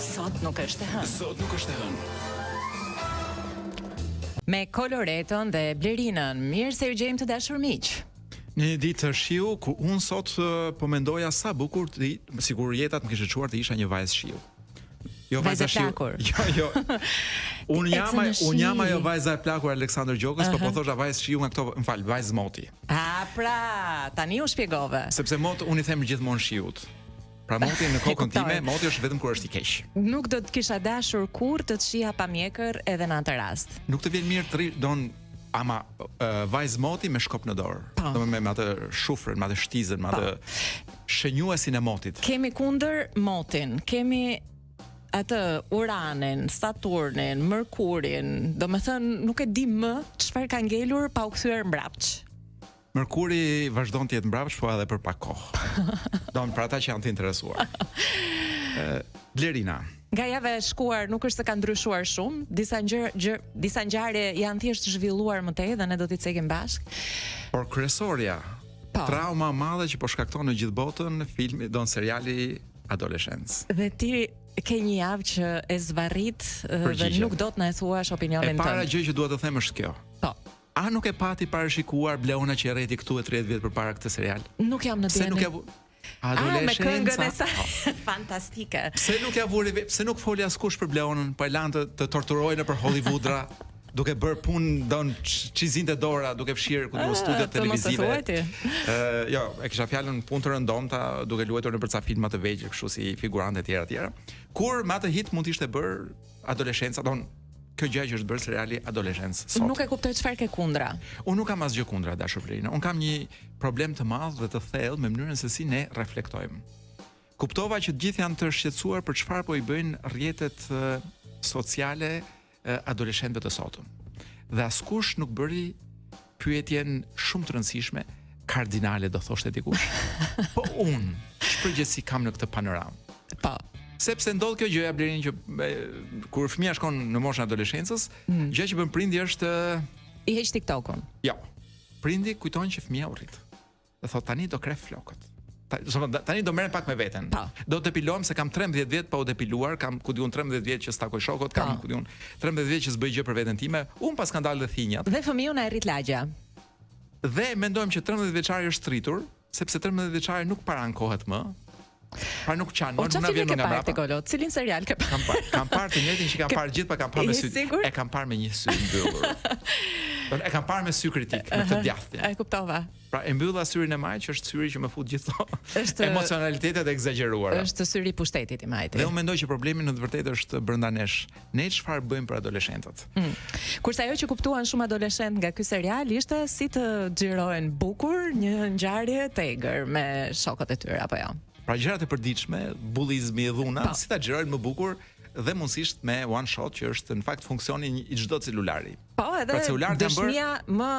Sot nuk është e hënë. Sot nuk është e hënë. Me Koloretën dhe Blerinën, mirë se ju gjejmë të dashur miq. Në një ditë të shiu, ku unë sot po mendoja sa bukur sigur jeta të më kishte çuar të isha një vajzë shiu. Jo vajza shiu. Jo. Unë jam ajo vajza e plakur Aleksandër Gjokës, po thosha vajzë shiu nga këto, m'fal, vajzë moti. Pra, tani u shpjegove. Sepse mot unë i them gjithmonë shiut. Pra moti në kokën time, moti është vetëm kur është i keq. Nuk do të kisha dashur kur të shija pa mjekër edhe në atë rast. Nuk të vjen mirë ama vajzë moti me shkop në dorë. Domethënë me atë shufrën, me atë shtizën, me atë shënjuesin e motit. Kemi kundër motin, kemi atë Uranin, Saturnin, Mërkurin, domethënë nuk e di më çfarë ka ngelur pa u kthyer mbrapsht. Mërkuri vazhdon të jetë mbrapsht, po edhe për pak kohë. Domethënë për ata që janë të interesuar. Blerina. Nga java e shkuar nuk është se ka ndryshuar shumë, disa ngjarje janë thjesht zhvilluar më tej dhe ne do t'i cekim bashk. Por kryesorja, trauma e madhe që po shkakton në gjithë botën filmi, seriali Adoleshencë. Dhe ti ke një javë që e zvarrit dhe nuk do të na e thuash opinionin tënd. E para gjë që dua të them është kjo. Po. A nuk e pati parashikuar Bleona që rreti këtu e 30 vjet përpara këtë serial? Nuk jam në dijen. Se nuk e me këngën e saj. Fantastike. Pse nuk foli askush për Bleonën, po e lanë të torturojnë për Hollywoodra, duke bërë punë çizinte dora, duke fshirë ku në studiot televizive. Jo, e kisha fjalën punë të rëndomta, duke luajtur në përca filma të vegjël, kështu si figurantë e tjera. Kur me atë hit mund të ishte bërë Adoleshenca, kjo gjë që është bërë seriali Adoleshencë sot. Nuk e kuptoj çfarë ke kundra. Unë nuk kam asgjë kundra, dashur Blerina. Unë kam një problem të madh dhe të thellë me mënyrën se si ne reflektojmë. Kuptova që të gjithë janë të shqetësuar për çfarë po i bëjnë rrjetet sociale adoleshentëve të sotëm. Dhe askush nuk bëri pyetjen shumë të rëndësishme, kardinale do thoshte dikush. Po unë ç'përgjegjësi kam në këtë panoramë? Po. Sepse ndodh kjo gjëja Blerin që kur fëmia shkon në moshën e adoleshencës, gjë që bën prindi është i heq TikTokun. Jo. Prindi kujton që fëmia u rrit. Dhe thot tani do kref flokët. Tani do merrem pak me veten. Do të depilohem se kam 13 vjet pa u depiluar, kam ku diun 13 vjet që stakoj shokut, kam ku diun 13 vjet që s'bëj gjë për veten time, un pas ka dalë thinjat. Dhe fëmiu na e rrit lagja. Dhe mendojmë që 13 vjeçari është rritur, sepse 13 vjeçari nuk parankohet më. Pra nuk qanë, nuk na vjen nga mbrapa. Cilin serial ke parë? Kam parë të njëjtin që kam parë gjithë, pa kam parë me sy. E kam parë me një sy mbyllur. E kam parë me sy kritik, me këtë djathtin. E kuptova. Pra e mbylla syrin e Majt, që është syri që më fut gjithë emocionalitetet e egzageruara. Është syri i pushtetit i Majtit. Dhe unë mendoj që problemi në të vërtetë është brenda nesh. Ne çfarë bëjmë për adoleshentët? Kurse ajo që kuptuan shumë adoleshent nga ky serial ishte si të xhirohen bukur një ngjarje të egër me shokët e tyre apo jo. Pra gjërat e përditshme, bullizmi, dhuna, si ta xhirojnë më bukur dhe mundësisht me one shot që është në fakt funksioni i çdo celulari. Po, edhe dëshmia më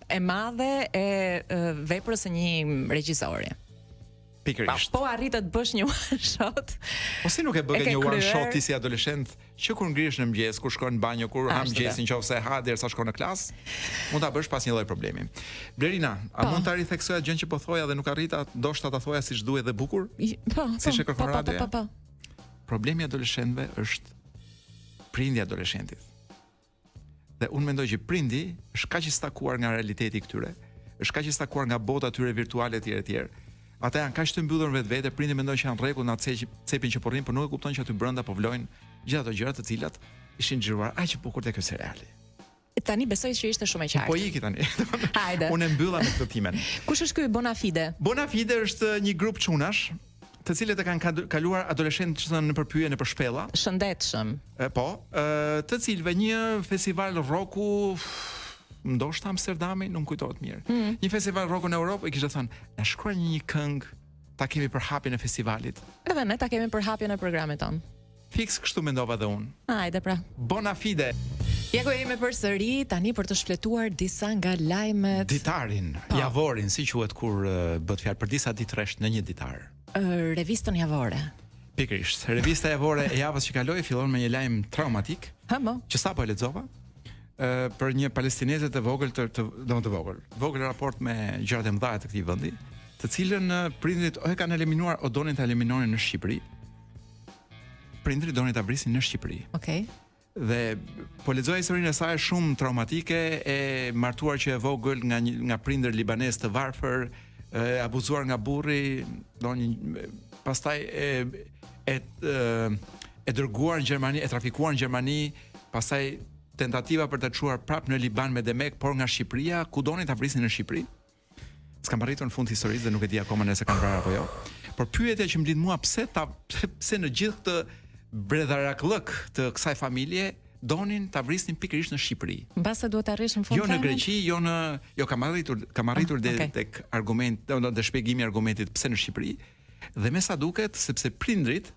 e madhe e veprës së një regjisori. Pikërisht. Po arritet të bësh një one shot. Po si nuk e bëge një one shot ti si adoleshent, që kur ngrihesh në mëngjes, kur shkon në banjo, kur ha mëngjesin nëse ha derisa shkon në klas, mund ta bësh pas një lloj problemi. Blerina, a mund ta ritheksoja gjën që po thoja dhe nuk arrita, ndoshta ta thoja siç duhet dhe bukur? Po. Si e kërkon radioja? Po. Problemi i adoleshentëve është prindi i adoleshentit. Dhe unë mendoj që prindi është kaq i stakuar nga realiteti këtyre, është kaq i stakuar nga bota tyre virtuale etj. Ata janë kaq të mbyllur vetvete, prindi mendon që janë rregull na cepin që po rrin, por nuk e kupton që aty brenda po vlojnë gjithë ato gjëra të cilat ishin xhiruar aq bukur te ky seriali. Tani besoj që ishte shumë e qartë. Po iki tani. Hajde. Unë mbylla me këtë timen. Kush është ky Bonafide? Bonafide është një grup çunash, të cilët e kanë kaluar adoleshentë që në përpyje në për shpella. Shëndetshëm. Po, të cilëve një festival rocku ndoshta Amsterdami, nuk kujtohet mirë. Një festival rocku në Europë i kishte thënë, na shkruaj një këngë, ta kemi për hapjen e festivalit. Edhe ne ta kemi për hapjen e programit ton. Fiks kështu mendova dhe unë. Hajde pra. Bonafide. Ja ku jemi përsëri tani për të shfletuar disa nga lajmet. Ditarin, javorin, si quhet kur bëhet fjalë për disa ditresh në një ditar. Revistën javore. Pikërisht. Revista javore e javës që kaloi fillon me një lajm traumatik. Që sapo e lexova. Për një palestineze të vogël vogël raport me gjërat e mëdha të këtij vendi, të cilën prindrit o e kanë eliminuar o donin ta eliminonin në Shqipëri. prindrit donin ta vrisin në Shqipëri. Okej. Dhe po lexoj historinë e saj shumë traumatike, e martuar që e vogël nga prindër libanez të varfër, e abuzuar nga burri, pastaj e dërguar në Gjermani, e trafikuar në Gjermani, pastaj tentativa për të çuar prapë në Liban me Demek, por nga Shqipëria, ku donin ta vrisin në Shqipëri. S'kam arritur në fund historisë dhe nuk e di akoma nëse kanë vrarë apo jo. Por pyetja që më lidh mua pse në gjithë këtë bredharakllëk të kësaj familje donin ta vrisnin pikërisht në Shqipëri. Mbase duhet të arrish në fund. Jo në Greqi, kam arritur tek argument, dhe shpjegimi i argumentit pse në Shqipëri. Dhe me sa duket, sepse prindrit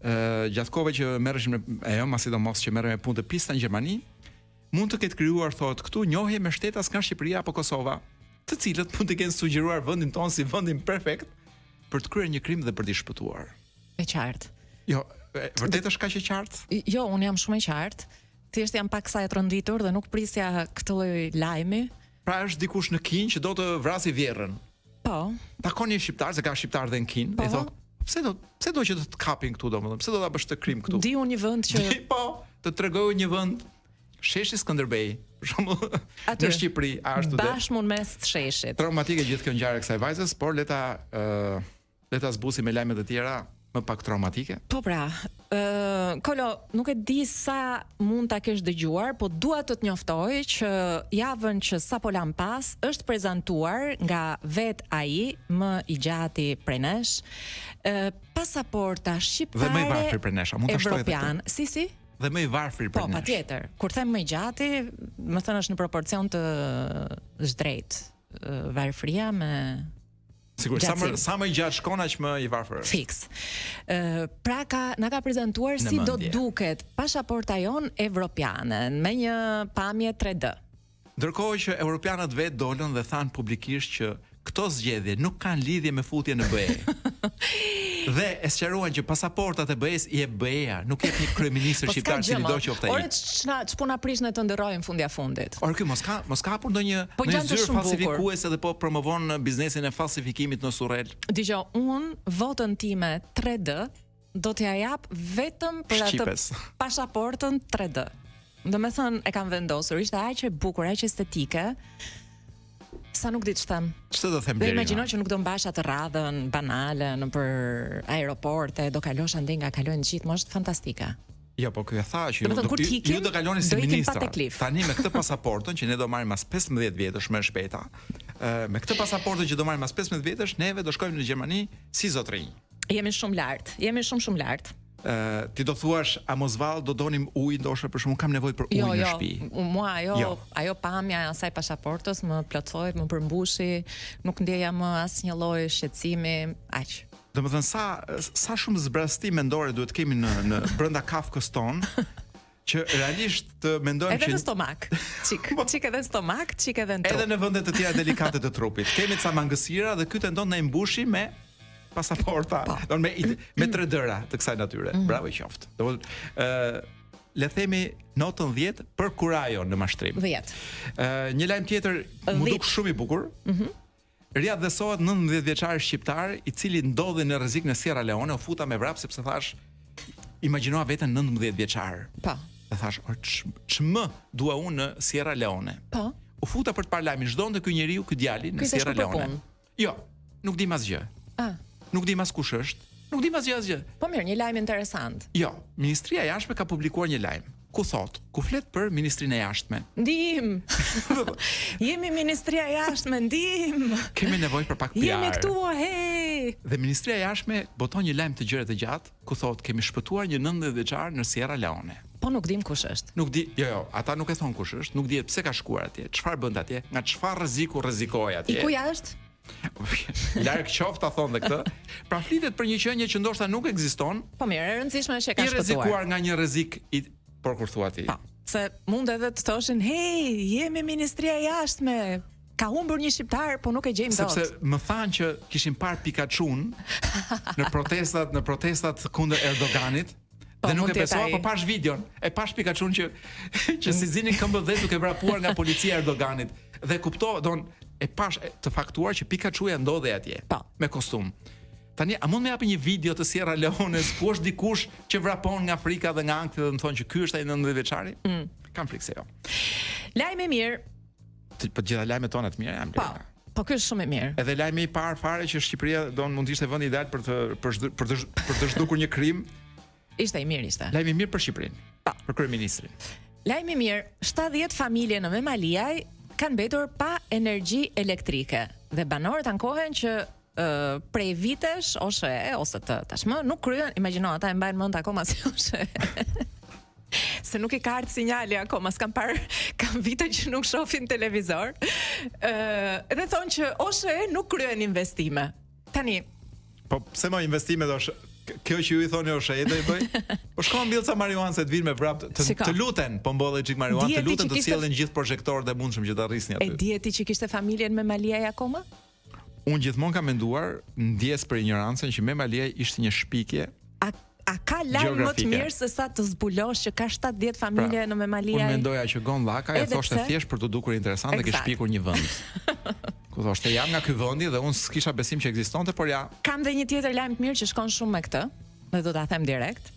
gjatë kohëve që merreshin me sidomos që merren me punë të pista në Gjermani, mund të ketë krijuar thotë këtu njohje me shtetas nga Shqipëria apo Kosova, të cilët mund të kenë sugjeruar vendin tonë si vendin perfekt për të kryer një krim dhe për t'i shpëtuar. E qartë. Jo, vërtet është kaq e qartë? Jo, unë jam shumë e qartë. Thjesht jam pak sa e tronditur dhe nuk prisja këtë lloj lajmi. Pra është dikush në Kin që do të vrasë vjerrën. Po. Takon një shqiptar, se ka shqiptar dhe në Kin, e thotë, pse do që të kapin këtu domethënë? Pse do ta bësh të krim këtu? Di unë një vend që po, të tregoj një vend Sheshi Skënderbej, për shembull, në Shqipëri, ashtu dhe. Bashkë mund mes të sheshit. Traumatike gjithë kjo ngjarje e kësaj vajzës, por le ta zbusim me lajme të tjera më pak traumatike. Po pra, Kolo, nuk e di sa mund ta kesh dëgjuar, po dua të njoftoj që javën që sapo lam pas është prezantuar nga vet ai, më i gjati prej nesh, pasaporta shqiptare. Dhe më i varfër prej nesh, mund ta shtojë evropian. Si? Dhe më i varfër prej nesh. Po, patjetër. Kur them më i gjati, më thënë është në proporcion të drejtë. Varfëria me Sigurisht, sa më i gjatë shkon aq më i varfër. Fix. Pra na ka prezantuar si do duket pasaporta jon evropiane me një pamje 3D. Ndërkohë që europianët vetë dolën dhe thanë publikisht që këto zgjedhje nuk kanë lidhje me futjen në BE. Dhe e sqaruan që pasaportat e BE-s i e BE-ja, nuk jep një kryeministër shqiptar cili do qoftë ai. Ore ç'puna prishnë të ndërrojnë fundi a fundit. Ore ky mos ka hapur ndonjë zyrë falsifikuese dhe po promovon biznesin e falsifikimit në Surrel. Dgjoj, votën time 3D do t'ja jap vetëm për atë pasaportën 3D. Do me thënë e kam vendosur, ishte aq e bukur, aq estetike, sa nuk di ç'them. Ç'të do them deri? Do imagjinoj që nuk do mbash atë radhën banale nëpër aeroporte, do kalosh ande nga kalojnë gjithë, më është fantastike. Jo, po kjo tha që ju do kaloni si ministra. Tani me këtë pasaportën që ne do marrim mas 15 vjetësh më shpejta. Me këtë pasaportën që do marrim mas 15 vjetësh, neve do shkojmë në Gjermani si zotrinj. Jemi shumë lart. Jemi shumë lart. Ti do thuash, a mos vallë do donim ujë, ndoshta për shkak kam nevojë për ujë në shtëpi. Mua ajo pamja e asaj pasaportës më plotsoi, më përmbushi, nuk ndjeja më asnjë lloj shqetësimi, aq. Domethënë sa shumë zbrastim mendore duhet kemi në brenda kafkës ton që realisht të mendojmë që edhe në stomak, çik edhe në stomak, çik edhe në trup. Edhe në vende të tjera delikate të trupit. Kemi ca mangësira dhe ky tendon na i mbushi me pasaporta, me 3D-ra të kësaj natyre. Bravo qoftë. Le themi notën 10 për kurajo në mashtrim. 10. Një lajm tjetër më duk shumë i bukur. Riadhësohet 19 vjeçar shqiptar i cili ndodhi në rrezik në Sierra Leone, u futa me vrap sepse thash imagjinoa veten 19 vjeçar. Po. Dhe thash, ç'më dua unë në Sierra Leone. Po. U futa për të parë lajmin, çdonte ky njeriu, ky djali në Sierra Leone. Jo, nuk di asgjë. Nuk di mas kush është. Nuk di asgjë. Po mirë, një lajm interesant. Jo, Ministria e Jashtme ka publikuar një lajm ku thot, ku flet për Ministrinë e Jashtme. Ndim. Jemi Ministria e Jashtme, ndim. Kemi nevojë për pak PR. Jemi këtu, hey. Dhe Ministria e Jashtme boton një lajm të gjerë të gjatë ku thot kemi shpëtuar një 19 vjeçar në Sierra Leone. Po nuk dim kush është. Nuk di, jo, ata nuk e thon kush është, nuk dihet pse ka shkuar atje, çfarë bën atje, nga çfarë rreziku rrezikoi atje. I ku jashtë? Larg qofta thonë këtë. Pra flitet për një qenie që ndoshta nuk ekziston. Po mirë, e rëndësishme është që ka shpëtuar. I rrezikuar nga një rrezik por kur thua ti. Po, se mund edhe të thoshin, "Hey, jemi Ministria e Jashtme. Ka humbur një shqiptar, po nuk e gjejmë dot." Sepse më thanë që kishin parë Pikachu-n në protestat kundër Erdoganit. Dhe nuk e besova, po pash videon. E pash Pikachu-n që si zinin këmbë dhe duke vrapuar nga policia e Erdoganit. Dhe kuptova, e pash të faktuar që Pikachu-ja ndodhej atje me kostum. Tani, a mund me japi një video të Sierra Leones ku është dikush që vrapon nga Afrika dhe nga ankthi dhe më thonë që ky është ai 19 vjeçari? Kam frikë se jo. Lajmi mirë. Po gjitha lajmet tona të mira janë. Po ky është shumë i mirë. Edhe lajmi i parë fare që Shqipëria mund të ishte vendi ideal për të zhdukur një krim. Ishte i mirë ishte. Lajmi i mirë për Shqipërinë. Për kryeministrin. Lajmi i mirë, 70 familje në Memaliaj kanë mbetur pa energji elektrike dhe banorët ankohen që prej vitesh ose tashmë nuk kryen, imagjino ata e mbajnë mend akoma si oshe. Se nuk i ka ardhur sinjali akoma, s'kam parë, kam vite që nuk shohin televizor. Dhe thonë që oshe nuk kryen investime. Tani, po pse më investime do kjo që ju i thoni oshe do i bëj? Po shkon mbill ca marijuanë se të vinë me prap të luten, po mbollë çik marijuanë, të luten të sjellin gjithë projektorët e mundshëm që të arrisnin aty. E dieti që kishte familjen me Maliaj akoma? Unë gjithmonë kam menduar, ndjes për ignorancën, që Memaliaj ishte një shpikje. A ka lajm më të mirë se sa të zbulosh që ka 70 familje në Memaliaj? Unë mendoja që Gon Llaka e thoshte thjesht për të dukur interesant dhe ke shpikur një vend. Ku thoshte jam nga ky vendi dhe unë s'kisha besim që ekzistonte, por ja. Kam dhe një tjetër lajm të mirë që shkon shumë me këtë, dhe do ta them direkt.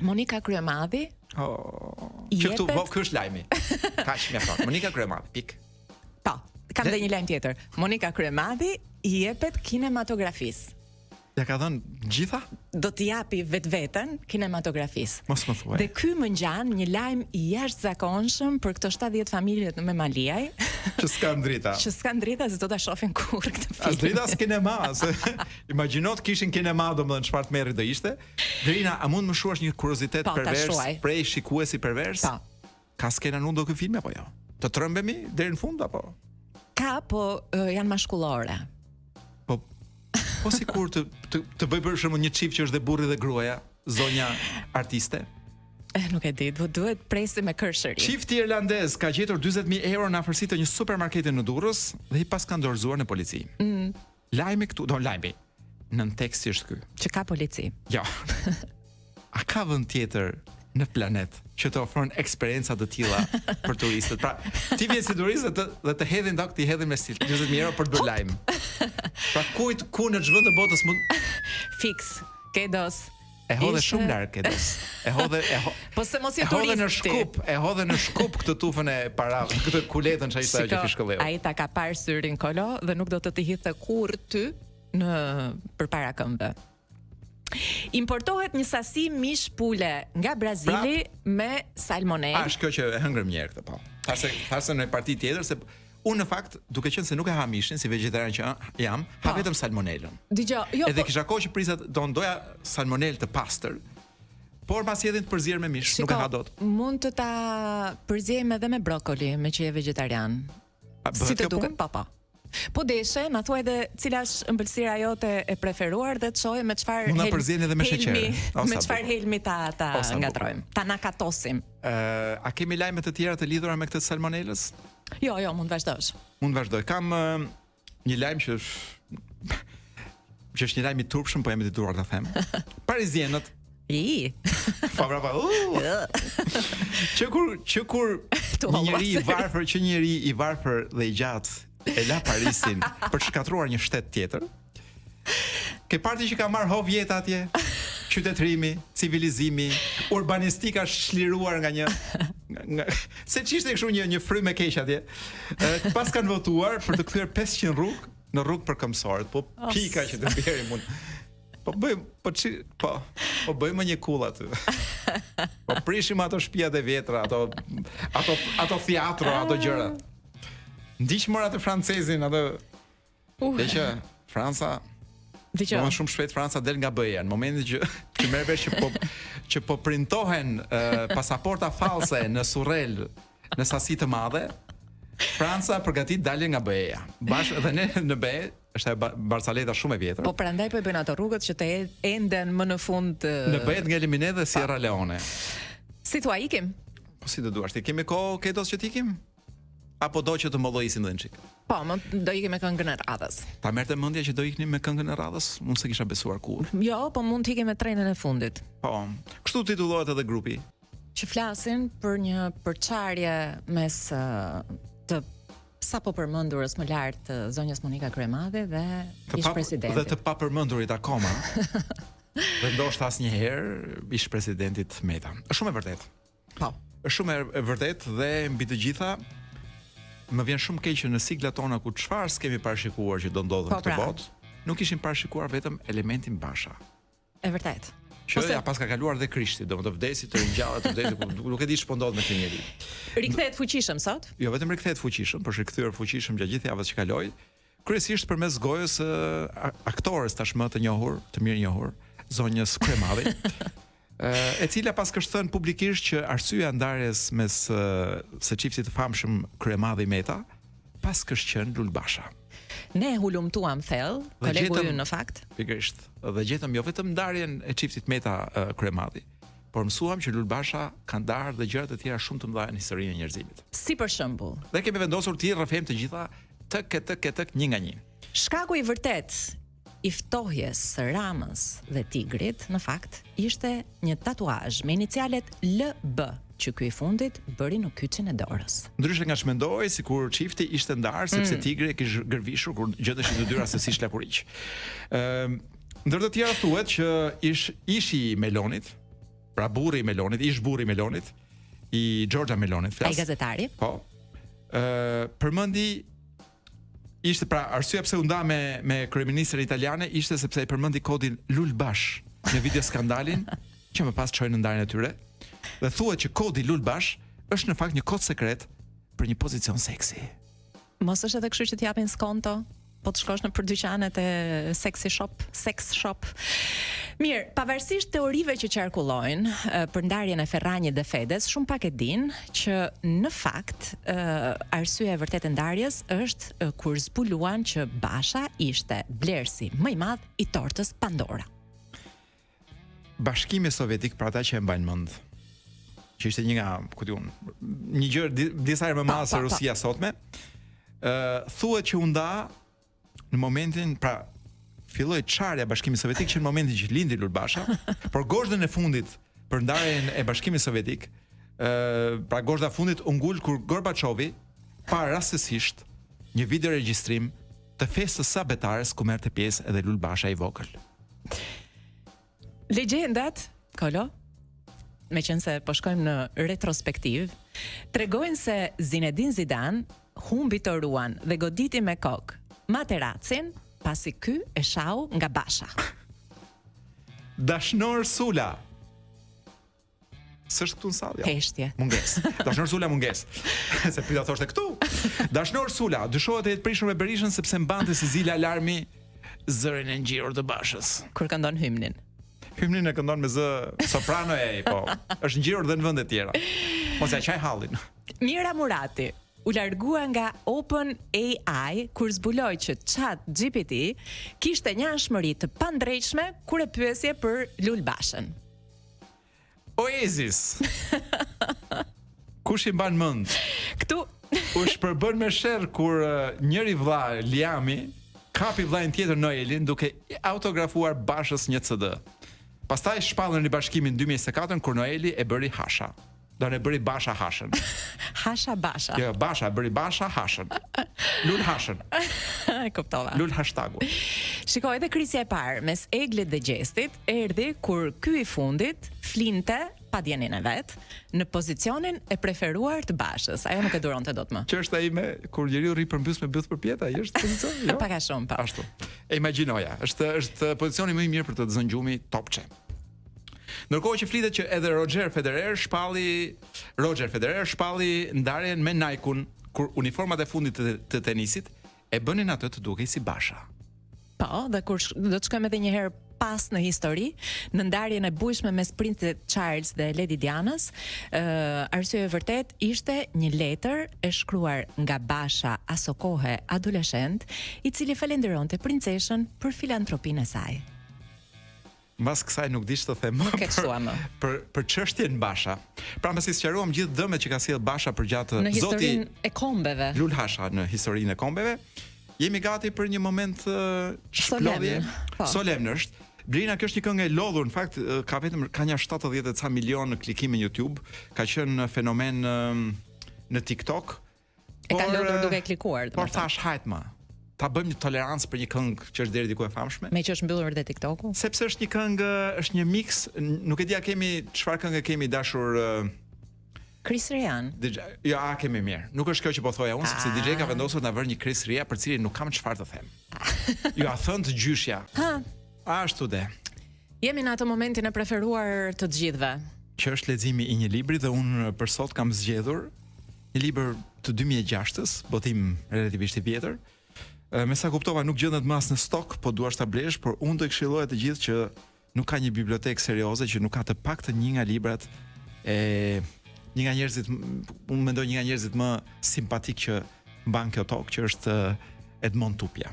Monika Kryemadhi. Që këtu ky është lajmi. Kaq mjafton. Monika Kryemadhi. Pik. Po, kam dhe një lajm tjetër. Monika Kryemadhi i jepet kinematografisë. Ja ka dhënë gjitha? Do t'i japi vetveten kinematografisë. Mos më thuaj. Dhe ky më ngjan një lajm i jashtëzakonshëm për këto 70 familje në Memaliaj. Që s'kan drita. Që s'kan drita se do ta shohin kurrë këtë film. As drita as kinema, se imagjino të kishin kinema, domethënë çfarë të merri do ishte. Drina, a mund më shuash një kuriozitet pervers prej shikuesi pervers? Po. Ka skenan unë do ky film apo jo? Të trembemi deri në fund apo? Ka, po janë mashkullore. Po sikur të bëj për shembull një çift që është dhe burri dhe gruaja, zonja artiste. Nuk e di, duhet presim me kërshëri. Çifti irlandez ka gjetur 40.000 euro në afërsi të një supermarketi në Durrës dhe i pas ka dorëzuar në polici. Lajmi këtu, lajmi. Nën tekst është ky. Që ka polici. Ja. A ka vend tjetër në planet që të ofron eksperienca të tilla për turistët? Pra, ti vjen si turist dhe të hedhin dok, ti hedhin me stil 20.000 euro për të bërë lajm. Pra ku në çdo të botës mund fix, kedos. E hodhe shumë larg kedos. Po se mos je turist. E hodhe në shkup këtë tufën e para, këtë kuletën që ishte që fishkolleu. Ai ta ka parë syrin Kolo dhe nuk do të hidhte kurrë ty në përpara këmbëve. Importohet një sasi mish pule nga Brazili me salmonellë. Është kjo që e hëngrëm një herë këtë po. Thasë në parti tjetër se unë në fakt, duke qenë se nuk e ha mishin si vegetarian që jam, ha vetëm salmonellën. Dgjoj, jo. Edhe kisha kohë që prisat doja salmonellë të pastër. Por mbas jedhin të përzier me mish, nuk e ha dot. Mund të ta përziejmë edhe me brokoli, me që je vegetarian. Si të duket, po. Po deshe, na thuaj dhe cila është ëmbëlsira jote e preferuar dhe të shohim me çfarë mund ta përzieni edhe me sheqer. Me çfarë helmi ta ngatrojmë. Ta nakatosim. A kemi lajme të tjera të lidhura me këtë salmonellës? Jo, mund vazhdosh. Mund vazhdoj. Kam një lajm që është një lajm i turpshëm, po jam i detyruar ta them. Parizienët. Që kur njëri i varfër dhe i gjatë e la Parisin për të shkatruar një shtet tjetër. Ke parti që ka marrë hov jeta atje, qytetërimi, civilizimi, urbanistika shliruar nga se ç'ishte kështu një frymë e keq atje. Pas kanë votuar për të kthyer 500 rrugë në rrugë për këmbësorët, po pika që të bëri mund. Po bëjmë një kull aty. Po prishim ato shtëpiat e vjetra, ato teatro, ato gjëra. Ndiq mora të francezin atë. Dhe që Franca do më shumë shpejt Franca del nga BE-ja në momentin që merr vesh që po printohen pasaporta false në Surrel në sasi të madhe. Franca përgatit dalje nga BE-ja. Bashkë dhe ne në BE është Barsaleta shumë e vjetër. Po prandaj po i bëjnë ato rrugët që të enden më në fund në BE të ngelim ne dhe Sierra Leone. Si thua ikim? Po si do duash ti? Kemi kohë kedos që ikim? Apo do që të molloisim dhe në qik? Po, do ikim me këngën e radhës. Ta merrte mendja që do iknim me këngën e radhës? Unë se kisha besuar kurrë. Jo, po mund të ikim me trenin e fundit. Po, kështu titullohet edhe grupi. Që flasin për një përçarje mes të sa po përmendurës më lart të zonjës Monika Kryemadhi dhe ish presidentit. Dhe të papërmendurit akoma. Dhe ndoshta asnjëherë ish presidentit Meta. Është shumë e vërtetë. Po. Është shumë e vërtetë dhe mbi të gjitha më vjen shumë keq që në siglat tona ku çfarë s'kemi parashikuar që do ndodhen këtë botë, nuk ishim parashikuar vetëm elementin Basha. E vërtet. Që ja pas ka kaluar dhe Krishti, domethënë të vdesi, të ringjallet, të vdesi, nuk e di ç'po ndodh me këtë njerëz. Rikthehet fuqishëm sot? Jo, vetëm rikthehet fuqishëm, por është rikthyer fuqishëm gjatë gjithë javës që kaloi, kryesisht përmes gojës aktores tashmë të njohur, të mirë njohur, zonjës Kryemadhi, e cila pas ka thënë publikisht që arsyeja ndarjes mes së çiftit të famshëm Kryemadhi Meta pas ka qenë Lul Basha. Ne hulumtuam thellë, kolegu ju në fakt. Pikërisht. Dhe gjetëm jo vetëm ndarjen e çiftit Meta Kryemadhi, por mësuam që Lul Basha ka ndarë dhe gjëra të tjera shumë të mëdha në historinë e njerëzimit. Si për shembull. Dhe kemi vendosur të rrëfejmë të gjitha tek një nga një. Shkaku i vërtet i ftohjes së Ramës dhe Tigrit në fakt ishte një tatuazh me inicialet LB, që ky i fundit bëri në kyçin e dorës. Ndryshe nga ç'mendoi, sikur çifti ishte ndarë sepse Tigri e kishte gërvishur kur gjendeshin të dy rastësisht lakuriq. Ndër të tjera thuhet që ishi i Melonit, pra burri i Melonit, ish burri i Melonit, i Giorgia Melonit, ai gazetari. Po. Përmendi ishte pra arsyeja pse u nda me kryeministrin italiane ishte sepse ai përmendi kodin Lul Bash në video skandalin që më pas çoi në ndarjen e tyre. Dhe thuhet që kodi Lul Bash është në fakt një kod sekret për një pozicion seksi. Mos është edhe kështu që t'japin skonto, po të shkosh në për dyqanet e sex shop. Mirë, pavarësisht teorive që qarkullojnë për ndarjen e Ferranjit dhe Fedes, shumë pak e din që në fakt arsyeja e vërtetë e ndarjes është kur zbuluan që Basha ishte blerësi më i madh i tortës Pandora. Bashkimi Sovjetik, për ata që e mbajnë mend, që ishte një nga, ku diun, një gjë disa herë më madhe se Rusia sotme, thuhet që u nda në momentin, pra filloi çarja e Bashkimit Sovjetik që në momentin që lindi Lul Basha, por gozhdën e fundit për ndarjen e Bashkimit Sovjetik, pra gozhda e fundit u ngul kur Gorbaçovi pa rastësisht një video regjistrim të festës sabetares ku merrte pjesë edhe Lul Basha i vogël. Legjendat, Kolo, me qenë se po shkojmë në retrospektiv, tregojnë se Zinedine Zidane humbi të ruan dhe goditi me kokë Materacin pasi ky e shau nga Basha. Dashnor Sula. S'është këtu në sallë? Jo. Heshtje. Munges. Dashnor Sula munges. Se pyeta thoshte këtu. Dashnor Sula dyshohet e të prishur me Berishën sepse mbante si zile alarmi zërin e ngjirur të Bashës. Kur këndon hymnin. Hymnin e këndon me zë soprano po. Është ngjirur dhe në vende tjera. Mos ja qaj hallin. Mira Murati u largua nga OpenAI kur zbuloi që ChatGPT kishte një anshmëri të pandrejshme kur e pyesje për Lul Bashën. Oasis. Kush i mban mend? Këtu u shpërbën me sherr kur njëri vlla Liami kapi vllain tjetër Noelin duke autografuar Bashës një CD. Pastaj shpallën në bashkimin 2024 kur Noeli e bëri Hasha. Do ne bëri Basha Hashën. Hasha Basha. Jo, Basha bëri Basha Hashën. Lul Hashën. E kuptova. Lul hashtagu. Shikoj, edhe krisja e parë mes Eglit dhe Gjestit erdhi kur ky i fundit flinte pa djenin e vet në pozicionin e preferuar të Bashës. Ajo nuk e duronte dot më. Që është ai me kur njeriu rri përmbys me byth përpjet, ai është pozicion? Jo. Pak a shumë, po. Ashtu. E imagjinoja, është pozicioni më i mirë për të zëngjumi topçe. Ndërkohë që flitet që edhe Roger Federer shpalli ndarjen me Nike-un kur uniformat e fundit të tenisit e bënin atë të dukej si Basha. Po, dhe kur do të shkojmë edhe një herë pas në histori, në ndarjen e bujshme mes Princit Charles dhe Lady Dianës, arsyeja e vërtet ishte një letër e shkruar nga Basha asokohe adoleshent, i cili falenderonte princeshën për filantropinë e saj. Mbas kësaj nuk di ç'të them më për çështjen Basha. Pra mbasi sqaruam gjithë dëmet që ka sjell Basha përgjatë në historinë e kombeve. Lul Hasha në historinë e kombeve. Jemi gati për një moment çplodhje. Solemn është. Brina, kjo është një këngë e lodhur, në fakt ka një 70 e ca milion në klikime në YouTube, ka qenë fenomen në TikTok. E ka lodhur duke klikuar, Por thash hajt më. Ta bëjmë një tolerancë për një këngë që është deri diku e famshme. Me që është mbyllur dhe TikToku? Sepse është një këngë, është një mix, nuk e di a kemi çfarë këngë kemi dashur Chris Rian. Jo, kemi mirë. Nuk është kjo që po thoja unë, sepse DJ ka vendosur të na vërë një Chris Ria për cilin nuk kam çfarë të them. Jo, a thënë të gjyshja. Ashtu de. Jemi në atë momentin e preferuar të gjithëve. Që është leximi i një libri dhe unë për sot kam zgjedhur një libër të 2006-s, botim relativisht i vjetër. Me sa kuptova nuk gjendet më as në stok, po duash ta blesh, por unë do të këshilloja të gjithë që nuk ka një bibliotekë serioze që nuk ka të paktën një nga librat e një nga njerëzit, unë mendoj një nga njerëzit më simpatik që mban kjo tokë, që është Edmond Tupja.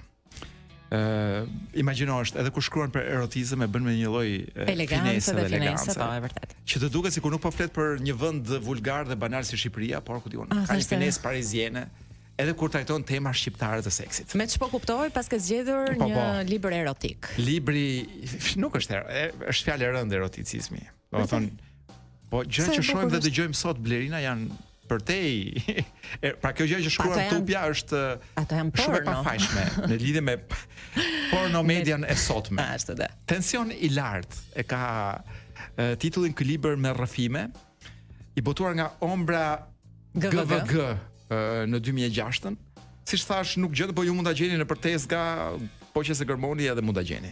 Imagjino është edhe kur shkruan për erotizëm e bën me një lloj elegancë dhe finese, po, e vërtet. Që të duket sikur nuk po flet për një vend vulgar dhe banal si Shqipëria, por ku diun, ka një finesë pariziene, edhe kur trajton tema shqiptare të seksit. Me ç'po kuptoj pas ke zgjedhur një libër erotik. Libri nuk është është fjalë e rëndë eroticizmi. Do të thonë, po gjëra që shohim dhe dëgjojmë sot Blerina janë përtej. Pra kjo gjë që shkruan Tupja është shumë e pafajshme në lidhje me porno median e sotme. Ashtu dhe. Tension i lartë e ka titullin ky libër me rrëfime, i botuar nga Ombra GVG në 2006-ën. Siç thash, nuk gjet, po ju mund ta gjeni në Përtezga, po që se gërmoni edhe mund ta gjeni.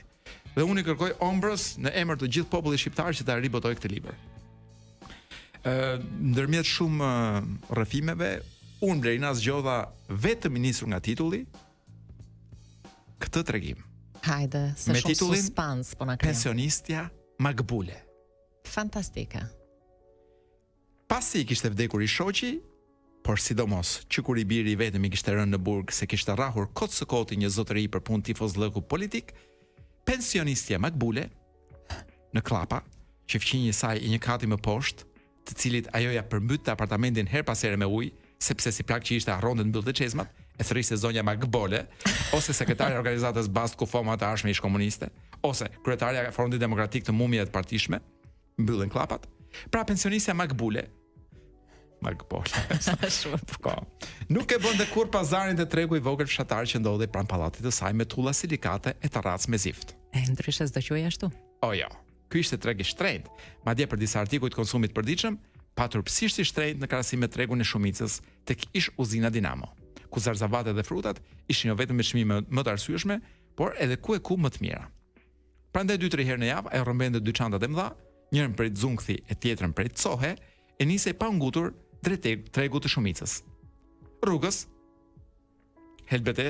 Dhe unë i kërkoj Ombrës në emër të gjithë popullit shqiptar që ta ribotoj këtë libër. Ndërmjet shumë rrëfimeve, unë Blerina zgjodha vetëm i nisur nga titulli këtë tregim. Hajde, se shumë suspans po na kriju. Pensionistja Magbule. Fantastike. Pasi i kishte vdekur i shoqi, por sidomos që kur i biri vetëm i kishte rënë në burg se kishte rrahur kot së koti një zotëri për punë tifozllëku politik, pensionistja Magbule në Klapa, që fqinji i saj i një kati më poshtë, të cilit ajo ja përmbytte apartamentin her pas here me ujë, sepse si plak që ishte harronte të mbyllte çezmat, e thërriste zonja Magbole, ose sekretari i organizatës Bast Kufoma të ashme ish komuniste, ose kryetaria e Frontit Demokratik të mumjeve të partishme, mbyllen Klapat. Pra pensionistja Magbole, nuk e bënte kur pazarin të tregu i vogël fshatar që ndodhej pranë pallatit të saj me tulla silikate e terrac me zift. Ndryshe s'do quhej ashtu. O jo. Ky ishte treg i shtrenjtë, madje për disa artikuj të konsumit përditshëm, paturpsisht i shtrenjtë në krahasim me tregun e shumicës tek ish uzina Dinamo, ku zarzavatet dhe frutat ishin jo vetëm me çmime më të arsyeshme, por edhe ku e ku më të mira. Prandaj 2-3 herë në javë ajo rrëmbente dy çantat e mëdha, njërin prej Zungthi e tjetrën prej Cohe, e nisej pa ngutur drejt tregut të shumicës. Rrugës helbete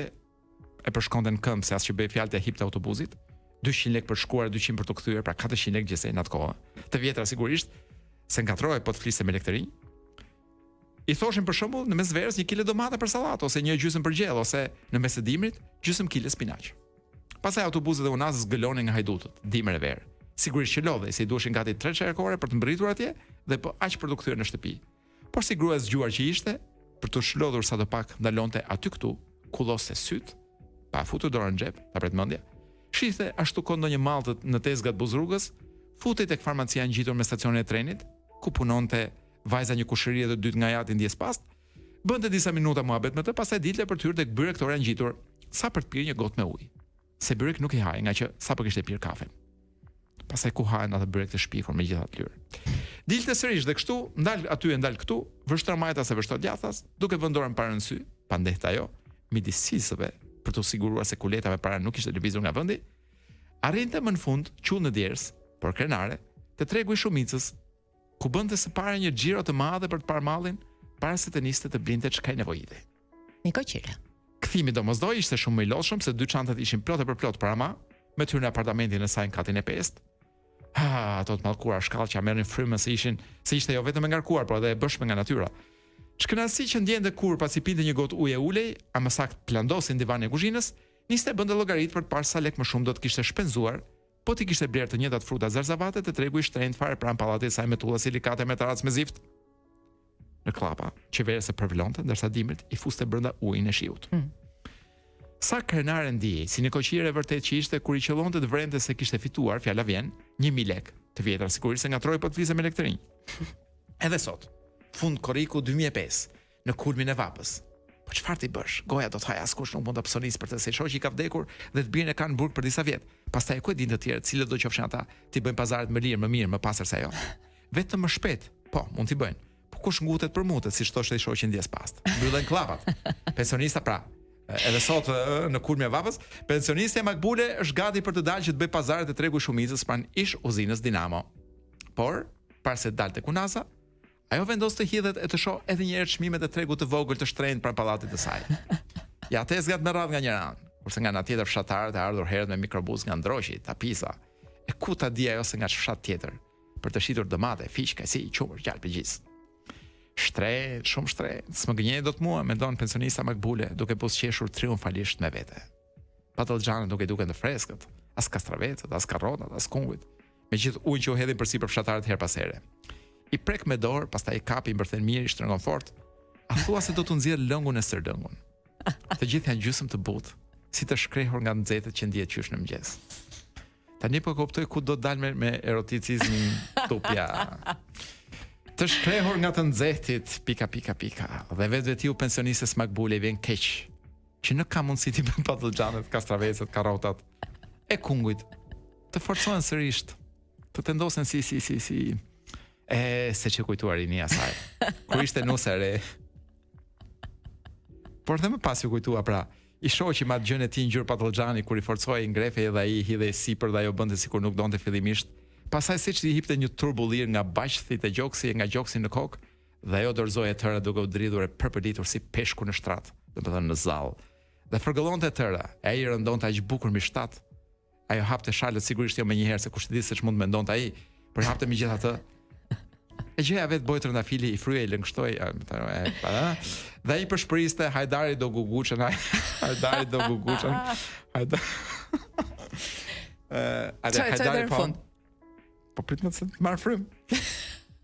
e përshkonte në këmbë se as që bëj fjalë të hip të autobusit, 200 lekë për shkuar, 200 për të kthyer, pra 400 lekë gjithsej në atë kohë. Të vjetra sigurisht, se ngatrohej po të fliste me elektrinj. I thoshin për shembull në mes verës 1 kile domate për sallatë ose një gjysmë për gjell ose në mes të dimrit gjysmë kile spinaq. Pastaj autobuset e unazës zgëlonin nga hajdutët, dimër e verë. Sigurisht që lodhej se i duheshin gati 3 çerkore për të mbërritur atje dhe po aq për të kthyer në shtëpi. Por si grua e zgjuar që ishte, për të shlodhur sadopak ndalonte aty këtu, kulloste syt, pa futur dorën në xhep, ta pret mendja. Shihte ashtu kon ndonjë malltët në tezgat buzrrugës, futej tek farmacia ngjitur me stacionin e trenit, ku punonte vajza një kushërie të dytë nga jati ndjes past, bënte disa minuta muhabet me të, pastaj dilte për të hyrë tek byrektoria ngjitur, sa për të pirë një gotë me ujë. Se byrek nuk i haj, nga që sapo kishte pirë kafen. Pastaj ku hahen atë byrek të shpikur me gjithë atë lyrë. Dilte sërish dhe kështu, ndal aty e ndal këtu, vështro majtas e vështro djathtas, duke vënë dorën para në sy, pa ndehtë ajo, midis sisëve, për të siguruar se kuleta me para nuk ishte lëvizur nga vendi, arrinte më në fund, qull në djers, por krenare, te tregu i shumicës, ku bënte së pare një xhiro të madhe për të parë mallin, para se të niste të blinte çka i nevojitej. Një koqire. Kthimi domosdoj ishte shumë më i lodhshëm se dy çantat ishin plotë për plot para ma, me të hyrë në apartamentin e saj në katin e 5. Ato të mallkuara shkallë që merrin frymën se ishte jo vetëm e ngarkuar, por edhe e bëshme nga natyra. Shkënaqësi që ndjente kur pasi pinte një gotë ujë e ulej, a më saktë plandosin divanin e kuzhinës, niste bënte llogarit për të parë sa lek më shumë do të kishte shpenzuar, po ti kishte bler të njëjtat fruta zarzavate të tregu i shtrenjtë fare pranë pallatit të saj me tulla silikate me terrac me zift. Në Klapa, që verës e përvilonte, ndërsa dimrit i fuste brenda ujin e shiut. Sa krenare ndihej, si një koqire e vërtet që ishte kur i qellonte të vrente se kishte fituar, fjala vjen, 1000 lekë, të vjetra sigurisht se ngatroi po të fliste me elektrinj. Edhe sot, fund korriku 2005, në kulmin e vapës. Po çfarë ti bësh? Goja do të haj askush nuk mund të psonis për të, se shoqi ka vdekur dhe të birën e kanë në burg për disa vjet. Pastaj ku e din të tjerë, cilët do qofshin ata, ti bëjnë pazaret më lirë, më mirë, më pastër se ajo. Vetëm më shpejt. Po, mund t'i bëjnë. Po kush ngutet për mutet, siç thoshte i shoqin dies past. Mbyllen klapat. Pensionista pra, edhe sot në kulmin e vapës, pensionistja Makbule është gati për të dalë që të bëj pazaret e tregu i shumicës pranë ish uzinës Dinamo. Por, para se të dalë tek Unaza, ajo vendos të hidhet e të shoh edhe një herë çmimet e tregut të vogël të shtrenjtë pranë pallatit të saj. Ja te zgjat me radhë nga njëra anë, kurse nga ana tjetër fshatarët e ardhur herët me mikrobus nga Ndroqi, Tapisa. E ku ta di ajo se nga fshat tjetër për të shitur domate, fiq, kajsi, qumër, gjalp e gjis. Shtret, shumë shtret, s'më gënjej dot mua, mendon pensionista Makbule, duke buzëqeshur triumfalisht me vete. Patallxhanët nuk e duken të freskët, as kastravecët, as karrotat, as kungujt, me gjithë ujin që u hedhin përsipër fshatarët her pas here. I prek me dorë, pastaj i kapi, i mbërthen mirë, i shtrëngon fort. A thua se do të nxjerr lëngun e sërdëngun. Të gjithë janë gjysmë të butë, si të shkrehur nga nxehtët që ndihet qysh në mëngjes. Tani po kuptoj ku do të dalë me eroticizmin tupja. Të shkrehur nga të nxehtit, pika. Dhe vetveti u pensionistës Makbule vjen keq, që nuk ka mundësi ti bën patallxhanet, kastravecët, karrotat e kungujt të forcohen sërish, të tendosen si se që kujtuar rinia saj, kur ishte nuse e re. Por dhe më pas ju kujtua pra, i shoqi me atë gjën e tij ngjyrë patallxhani kur i forcoi ngrefej dhe ai hidhej sipër dhe ajo bënte sikur nuk donte fillimisht. Pastaj siç i hipte një turbullir nga baqthit e gjoksi nga gjoksi në kokë, dhe ajo dorëzoi e tëra duke u dridhur e përpëlitur si peshku në shtrat, domethënë në zall. Dhe fërgëllonte e tëra, e ai rëndonte aq bukur mbi shtat. Ajo hapte shalët sigurisht jo më një herë se kush e di se ç'mund mendonte ai, por hapte megjithatë. E gjëja vetë boj trëndafili i fryej lëngshtoi, dhe ai përshpëriste hajdari do guguçën, hajdari do guguçën. Hajdari po. Po prit më të marr frym.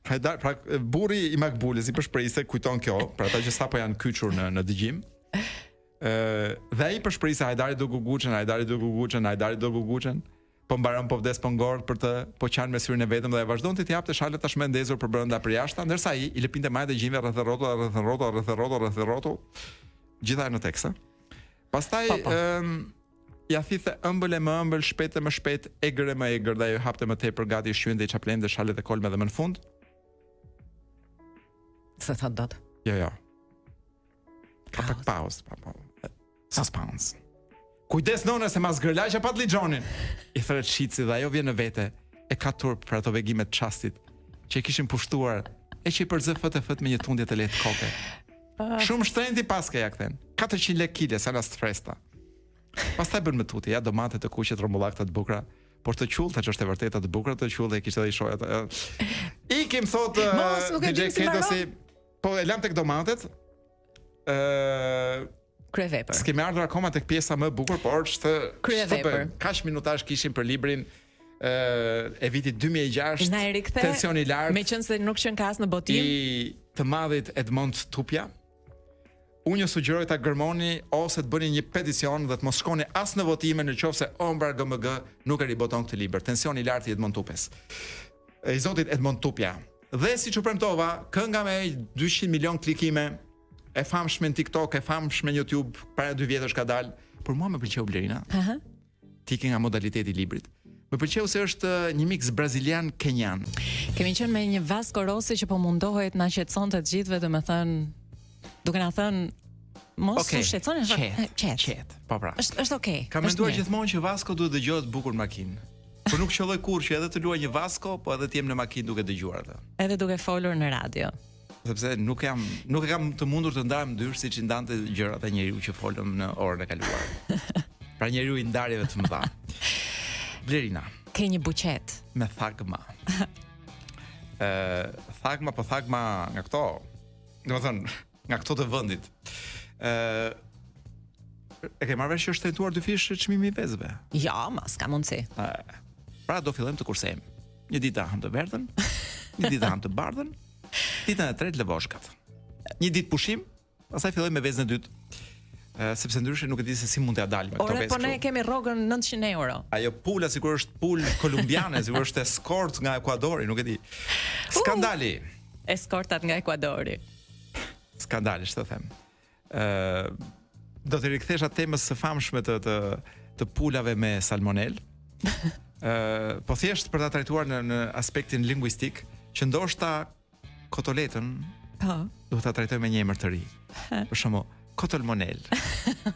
Hajdar, pra burri i Makbulës i përshpëriste, kujton kjo, për ata që sapo janë kyçur në dëgjim. Dhe ai përshpëriste hajdari do guguçën, hajdari do guguçën, hajdari do guguçën. Po mbaron po vdes po ngord për të po qan me syrin e vetëm dhe vazhdonte të japte shalët tashmë ndezur për brenda për jashtë, ndërsa ai i lëpinte majtë e gjimve rreth rrotull, gjithaj në tekst. Pastaj ja thithë ëmbël e më ëmbël, shpejt e më shpejt, egër e më egër, dhe ajo hapte më tepër gati shtyente i çaplende shalët e kolme dhe më në fund. Se thot dot. Jo. Ka pak pauzë, suspense. Kujdes nona se mas gërlaqja pat lixhonin. I thret shitsi dhe ajo vjen në vete, e ka turp për ato vegimet çastit që e kishin pushtuar, e që i përzë fët me një tundje të lehtë koke. Shumë shtrenjti paska ja kthen. 400 lekë kile sa las fresta. Pastaj bën me tuti, ja domate të kuqe trombullakta të bukura, por të qullta që është e vërteta të bukura, të qullta e kishte edhe i shoja. Ikim thot DJ Ketosi, po e lam tek domatet. Kryevepër. S'kemi ardhur akoma tek pjesa më e bukur, por është kryevepër. Kaç minutazh kishim për librin e vitit 2006. Na e rikthe. Tensioni i lartë. Meqense nuk qen kas në botim. I të madhit Edmond Tupja. Unë ju sugjeroj ta gërmoni ose të bëni një peticion dhe të mos shkoni as në votime nëse Ombra GMG nuk e riboton këtë libër. Tensioni i lartë i Edmond Tupes. I zotit Edmond Tupja. Dhe siç u premtova, kënga me 200 milion klikime, e famshme në TikTok, e famshme në YouTube, para 2 vjetësh ka dalë, por mua më pëlqeu Blerina. Tiki nga modaliteti i librit. Më pëlqeu se është një mix brazilian kenyan. Kemi qenë me një Vasco Rossi që po mundohet na qetësonte të gjithëve, domethënë, duke na thënë mos u shqetësoni, qet. Po pra. Është okay. Kam menduar gjithmonë që Vasco duhet dëgjohet bukur në makinë. Por nuk qelloj kurrë që edhe të luaj një Vasco, po edhe të jem në makinë duke dëgjuar atë. Edhe duke folur në radio. Sepse nuk e kam të mundur të ndaj ndyrë siç i ndante gjërat e njeriu që folëm në orën e kaluar. Pra njeriu i ndarjeve të mëdha. Blerina. Ke një buqet me thagma. Thagma nga këto. Domethënë, nga këto të vendit. E ke marrë vesh që është tentuar 2 fish çmimi i vezëve? Ja, mas ka mundsi. Pra do fillojmë të kursejmë. Një ditë ham të verdhën, një ditë ham të bardhën, ditën e tretë lëvoshkat. Një ditë pushim, pastaj fillojmë me vezën e dytë. Sepse ndryshe nuk e di se si mund t'ja dalim me këto vezë. Ore, po ne kemi rrogën 900 euro. Ajo pula sikur është pul kolumbiane, sikur është eskort nga Ekuadori, nuk e di. Skandali. Eskortat nga Ekuadori. Skandali, ç'të them. do të rikthesha temës së famshme të pulave me salmonel. Po thjesht për ta trajtuar në aspektin lingvistik, që ndoshta kotoletën duhet ta trajtojmë me një emër të ri. Për shembull, kotolmonel.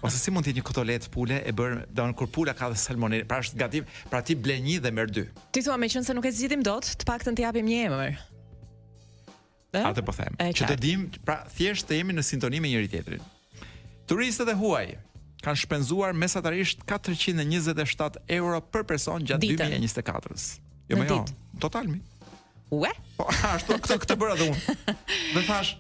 Ose si mund të jetë një kotolet pule e bërë, domethënë kur pula ka dhe salmonel, pra është gatim, pra ti ble 1 dhe merr 2. Ti thua meqense nuk e zgjidhim dot, të paktën të japim një emër. Atë po them. Që të dim, pra thjesht të jemi në sintoni me njëri tjetrin. Turistët e huaj kanë shpenzuar mesatarisht 427 euro për person gjatë 2024-s. Jo më jo, total mi. Ue? Po, ashtu këtë bëra dhe unë. Dhe thash,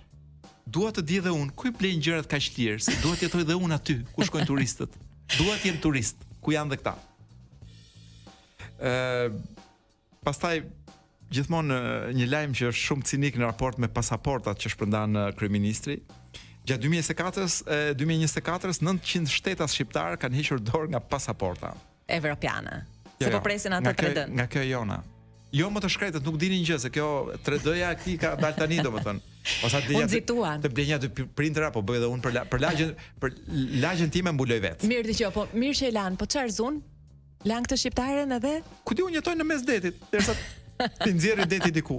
dua të di dhe unë, ku i blejnë gjërat kaq lirë, se dua të jetoj dhe unë aty, ku shkojnë turistët. Dua të jem turist, ku janë dhe këta. Pastaj gjithmonë një lajm që është shumë cinik në raport me pasaportat që shpërndan kryeministri. Gjatë 2024-s 900 shtetas shqiptar kanë hequr dorë nga pasaporta evropiane. Se po presin atë 3D. Nga kjo jona. Jo më të shkretët, nuk dinin gjë, se kjo 3D-ja këti ka dalë tani, domethënë. Ose të blenja të printera, po bëj edhe unë për lagjen time mbuloj vetë. Mirë dëgjoj, po mirë që e lan, po çfarë zon? Lan këtë shqiptaren edhe? Ku di unë jetoj në mes detit, derisa ti nxjerrë deti diku.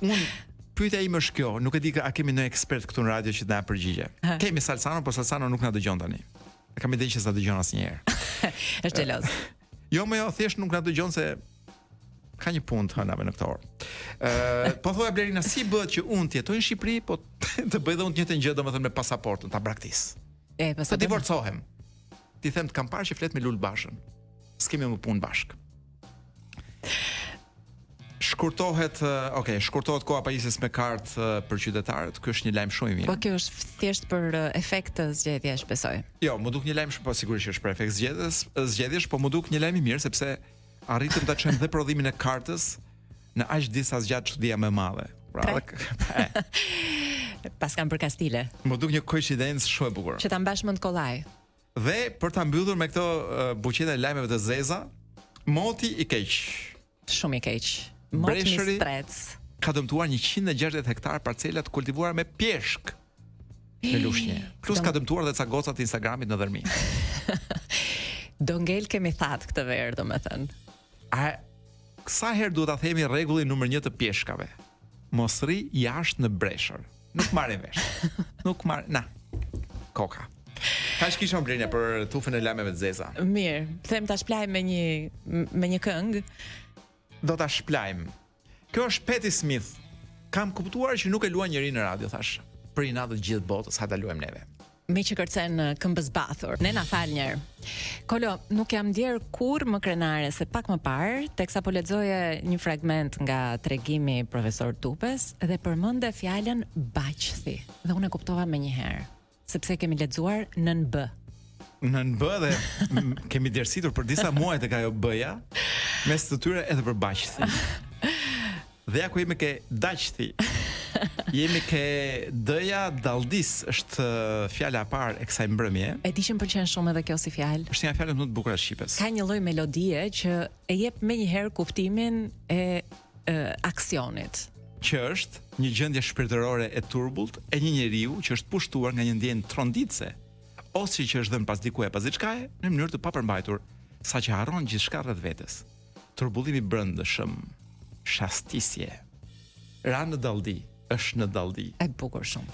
Unë pyetja ime është kjo, nuk e di a kemi ndonjë ekspert këtu në radio që të na përgjigje. Kemi Salsano, po Salsano nuk na dëgjon tani. E kam idenë që s'na dëgjon asnjëherë. Është xheloz. Jo, më jo, thjesht nuk na dëgjon se ka një punë të hënave në këtë orë. Po thoya Blerina, si bëhet që unë të jetoj në Shqipëri, po të bëj dhe unë të njëjtën gjë, domethënë me pasaportën, ta braktis. Të divorcohem. Ti them të kam parë që flet me Lul Bashën. S'kemi më punë bashk. Shkurtohet koha pajisjes me kartë për qytetarët. Ky është një lajm shumë i mirë. Po kjo është thjesht për efekt të zgjedhjesh, besoj. Jo, më duk një lajm shumë, po sigurisht që është për efekt zgjedhjesh, po më duk një lajm i mirë sepse arritëm ta çojmë dhe prodhimin e kartës në aq disa zgjat çudia më e madhe. Pra, pas kanë për Kastile. Më duk një koincidencë shumë e bukur. Që ta mbash mend kollaj. Dhe për ta mbyllur me këto buqete lajmeve të zeza, moti i keq. Shumë i keq. Moti i strec. Ka dëmtuar 160 hektar parcela të kultivuara me pjeshk në Lushnjë. Plus ka dëmtuar edhe ca goca të Instagramit në Dërmi. Do ngel kemi that këtë verë, domethënë. Sa herë duhet ta themi rregullin numër 1 të pjeshkave? Mos rri jashtë në breshër. Nuk marrin vesh. Nuk marr, na. Koka. Kaç kishim Blerina për tufën e lajmeve të zeza? Mirë, them ta shplajm me një këngë. Do ta shplajm. Kjo është Patti Smith. Kam kuptuar që nuk e luan njëri në radio, thash. Për inat të gjithë botës, ha ta luajmë neve. Me që kërcen këmbës bathur. Ne na fal njërë. Kolo, nuk jam ndjerë kur më krenare se pak më parë, teksa po lexoje një fragment nga tregimi profesor Tupes dhe përmende fjalën baqthi. Dhe unë e kuptova me njëherë, sepse kemi lexuar nën B. Nën B dhe kemi dërsitur për disa muaj tek ajo B-ja, mes të tyre edhe për baqthi. Dhe ja ku jemi ke daqthi. Jemi ke D-ja dalldis, është fjala e parë e kësaj mbrëmje. E di që më pëlqen shumë edhe kjo si fjalë. Është një fjalë më të bukur e shqipes. Ka një lloj melodie që e jep menjëherë kuptimin e aksionit. Që është një gjendje shpirtërore e turbullt e një njeriu që është pushtuar nga një ndjenjë tronditse, ose që është dhënë pas dikuje pas diçkaje në mënyrë të papërmbajtur, saqë harron gjithçka rreth vetes. Turbullimi brendshëm, shastisje. Ra në dalldi. Është në dalldi. E bukur shumë.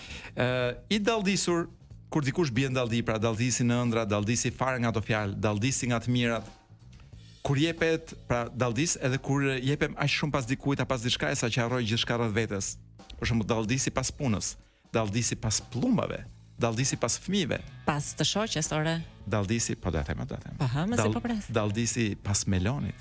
I dalldisur, kur dikush bie në dalldi, pra dalldisi në ëndra, dalldisi fare nga ato fjalë, dalldisi nga të mirat. Kur jepet, pra dalldis edhe kur jepem aq shumë pas dikujt apo pas diçka sa që harroj gjithçka rreth vetes. Për shembull, dalldisi pas punës, dalldisi pas plumbave, dalldisi pas fëmijëve, pas të shoqes ore. Dalldisi, po do ta them. Aha, më se po pres. Dalldisi pas melonit.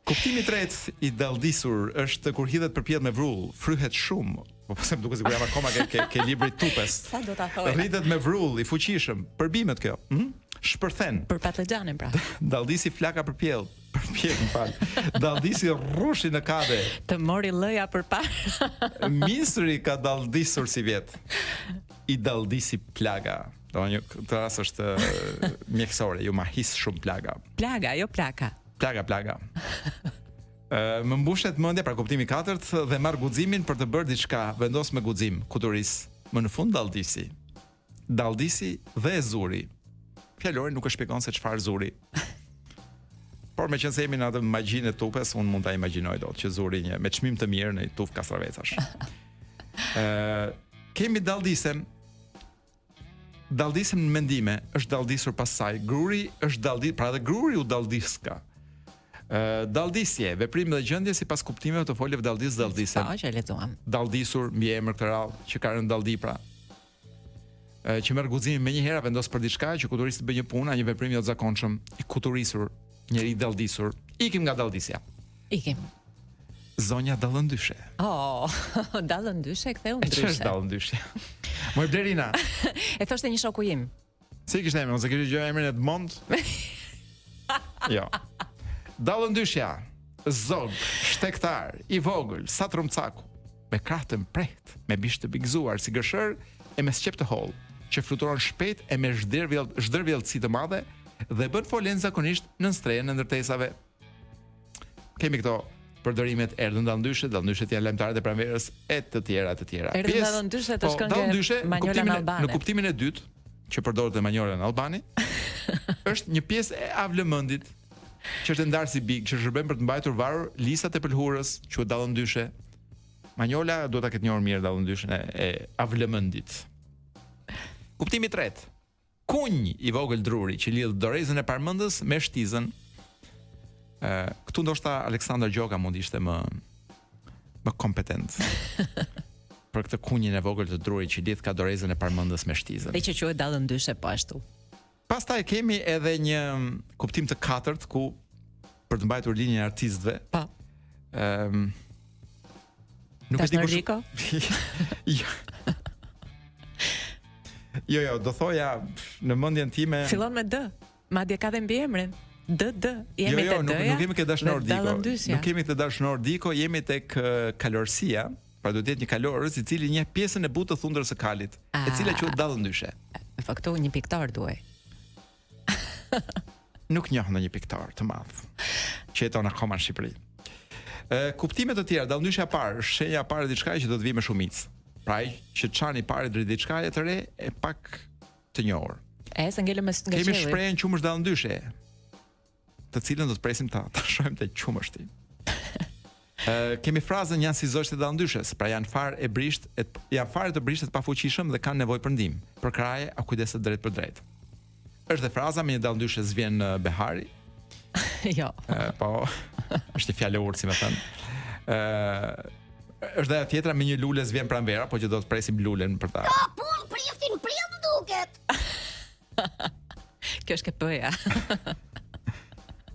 Kuptimi i tretë i dalldisur është kur hidhet përpjet me vrull, fryhet shumë. Po pse më duket sikur jam akoma ke libri Tupes. Sa do ta thoj? Rritet me vrull i fuqishëm, përbimet kjo. Shpërthen. Për patlıxhanin pra. Dalldisi flaka përpjell, më fal. Dalldisi rrushi në kade. Të mori lloja përpara. Misri ka dalldisur si vjet. I dalldisi plaga. Do një këtë rast është mjekësore, ju ma his shumë plaga. Plaga, jo plaka. Plaga. Më mbushet mendja, pra kuptimi i katërt, dhe marr guximin për të bërë diçka, vendos me guxim, kuturis. Më në fund dallëdisi. Dallëdisi dhe e zuri. Fjalori nuk e shpjegon se çfarë zuri. Por me qenë se jemi në atë magjinë e tupes, unë mund ta imagjinoj dot që zuri një me çmim të mirë në tuf kastravecash. Kemi dallëdisem. Dallëdisem në mendime, është dallëdisur pas saj. Gruri është dallëdis, pra dhe gruri u dallëdiska. Dallëdisje, veprim dhe gjendje sipas kuptimeve të folëve dallëdisem. Po, që e lexuam. Dallëdisur mbi emër këtë radhë që ka rënë dalldi pra. Që merr guximin më një herë vendos për diçka që kuturisti bën një punë, një veprim i jashtëzakonshëm, i kuturisur, njëri i dallëdisur. Ikim nga dallëdisja. Ikim. Zonja dallëndyshe. Oh, dallëndyshe ktheu ndryshe. Ç'është dallëndyshe? Moj Blerina. E thoshte një shoku im. Si kishte emrin, ose kishte gjë emrin e Edmond? Jo. Dallëndyshja, zog, shtektar, i vogël, sa trumcaku, me krah të mprehtë, me bishë të bigzuar si gërshër e me sqep të hollë, që fluturon shpejt e me zhdërvjellësi të madhe dhe bën folen zakonisht në strehën e ndërtesave. Kemi këto përdorimet erdhën dallëndyshet janë lajmtarët e pranverës e të tjera. Erdhën dallëndyshet të shkëngë Manjola në Albani. Në kuptimin e dytë, që përdoret te Manjola në Albani, është një pjesë e avlëmendit, që është ndarë si big, që shërben për të mbajtur varur lisat e pëlhurës, quhet dallëndyshe. Manjola duhet ta ketë njohur mirë dallëndyshën e avlëmendit. Kuptimi i tretë. Kunj i vogël druri që lidh dorezën e parmendës me shtizën. Këtu ndoshta Aleksandër Gjoka mund ishte më kompetent. Për këtë kunjin e vogël të drurit që lidh ka dorezën e parmendës me shtizën. Dhe që quhet dallëndyshe po ashtu. Pastaj kemi edhe një kuptim të katërt ku për të mbajtur linjën e artistëve. Po. Nuk e di Riko? Jo, do thoja në mendjen time. Fillon me D. Madje ka dhe mbi emrin. DD. Jemi te D-ja. Nuk kemi këtë dashnor Diko. Nuk kemi këtë dashnor Diko, jemi tek kalorësia. Pra duhet të jetë një kalorës i cili njeh pjesën e butë të thundrës së kalit, e cila quhet dallëndyshe. Në fakt një piktor duaj. Nuk njoh ndonjë piktor të madh që jeton akoma në Shqipëri. Kuptime të tjera, dallëndyshja e parë, shenja e parë e diçka që do të vijë me shumicë. Pra ai që çani i parë drejt diçka e të re e pak të njohur. Se ngelëm nga qielli. Kemi shprehjen qumësh dallëndyshe, të cilën do të presim ta shohim te qumështi. Kemi frazën janë si zogjet e dallëndyshes, pra janë fare të brishtet pafuqishëm dhe kanë nevojë për ndihmë, për kraje a kujdeset drejt për drejt. Është dhe fraza me një dallëndyshe zvjen Behari. Jo. Po, është një fjalë urtë, si më thënë. Është dhe tjetra me një lule zvjen pranvera, po që do të presim lulen për ta. Ka pun priftin prim duket. Kjo është KP-ja.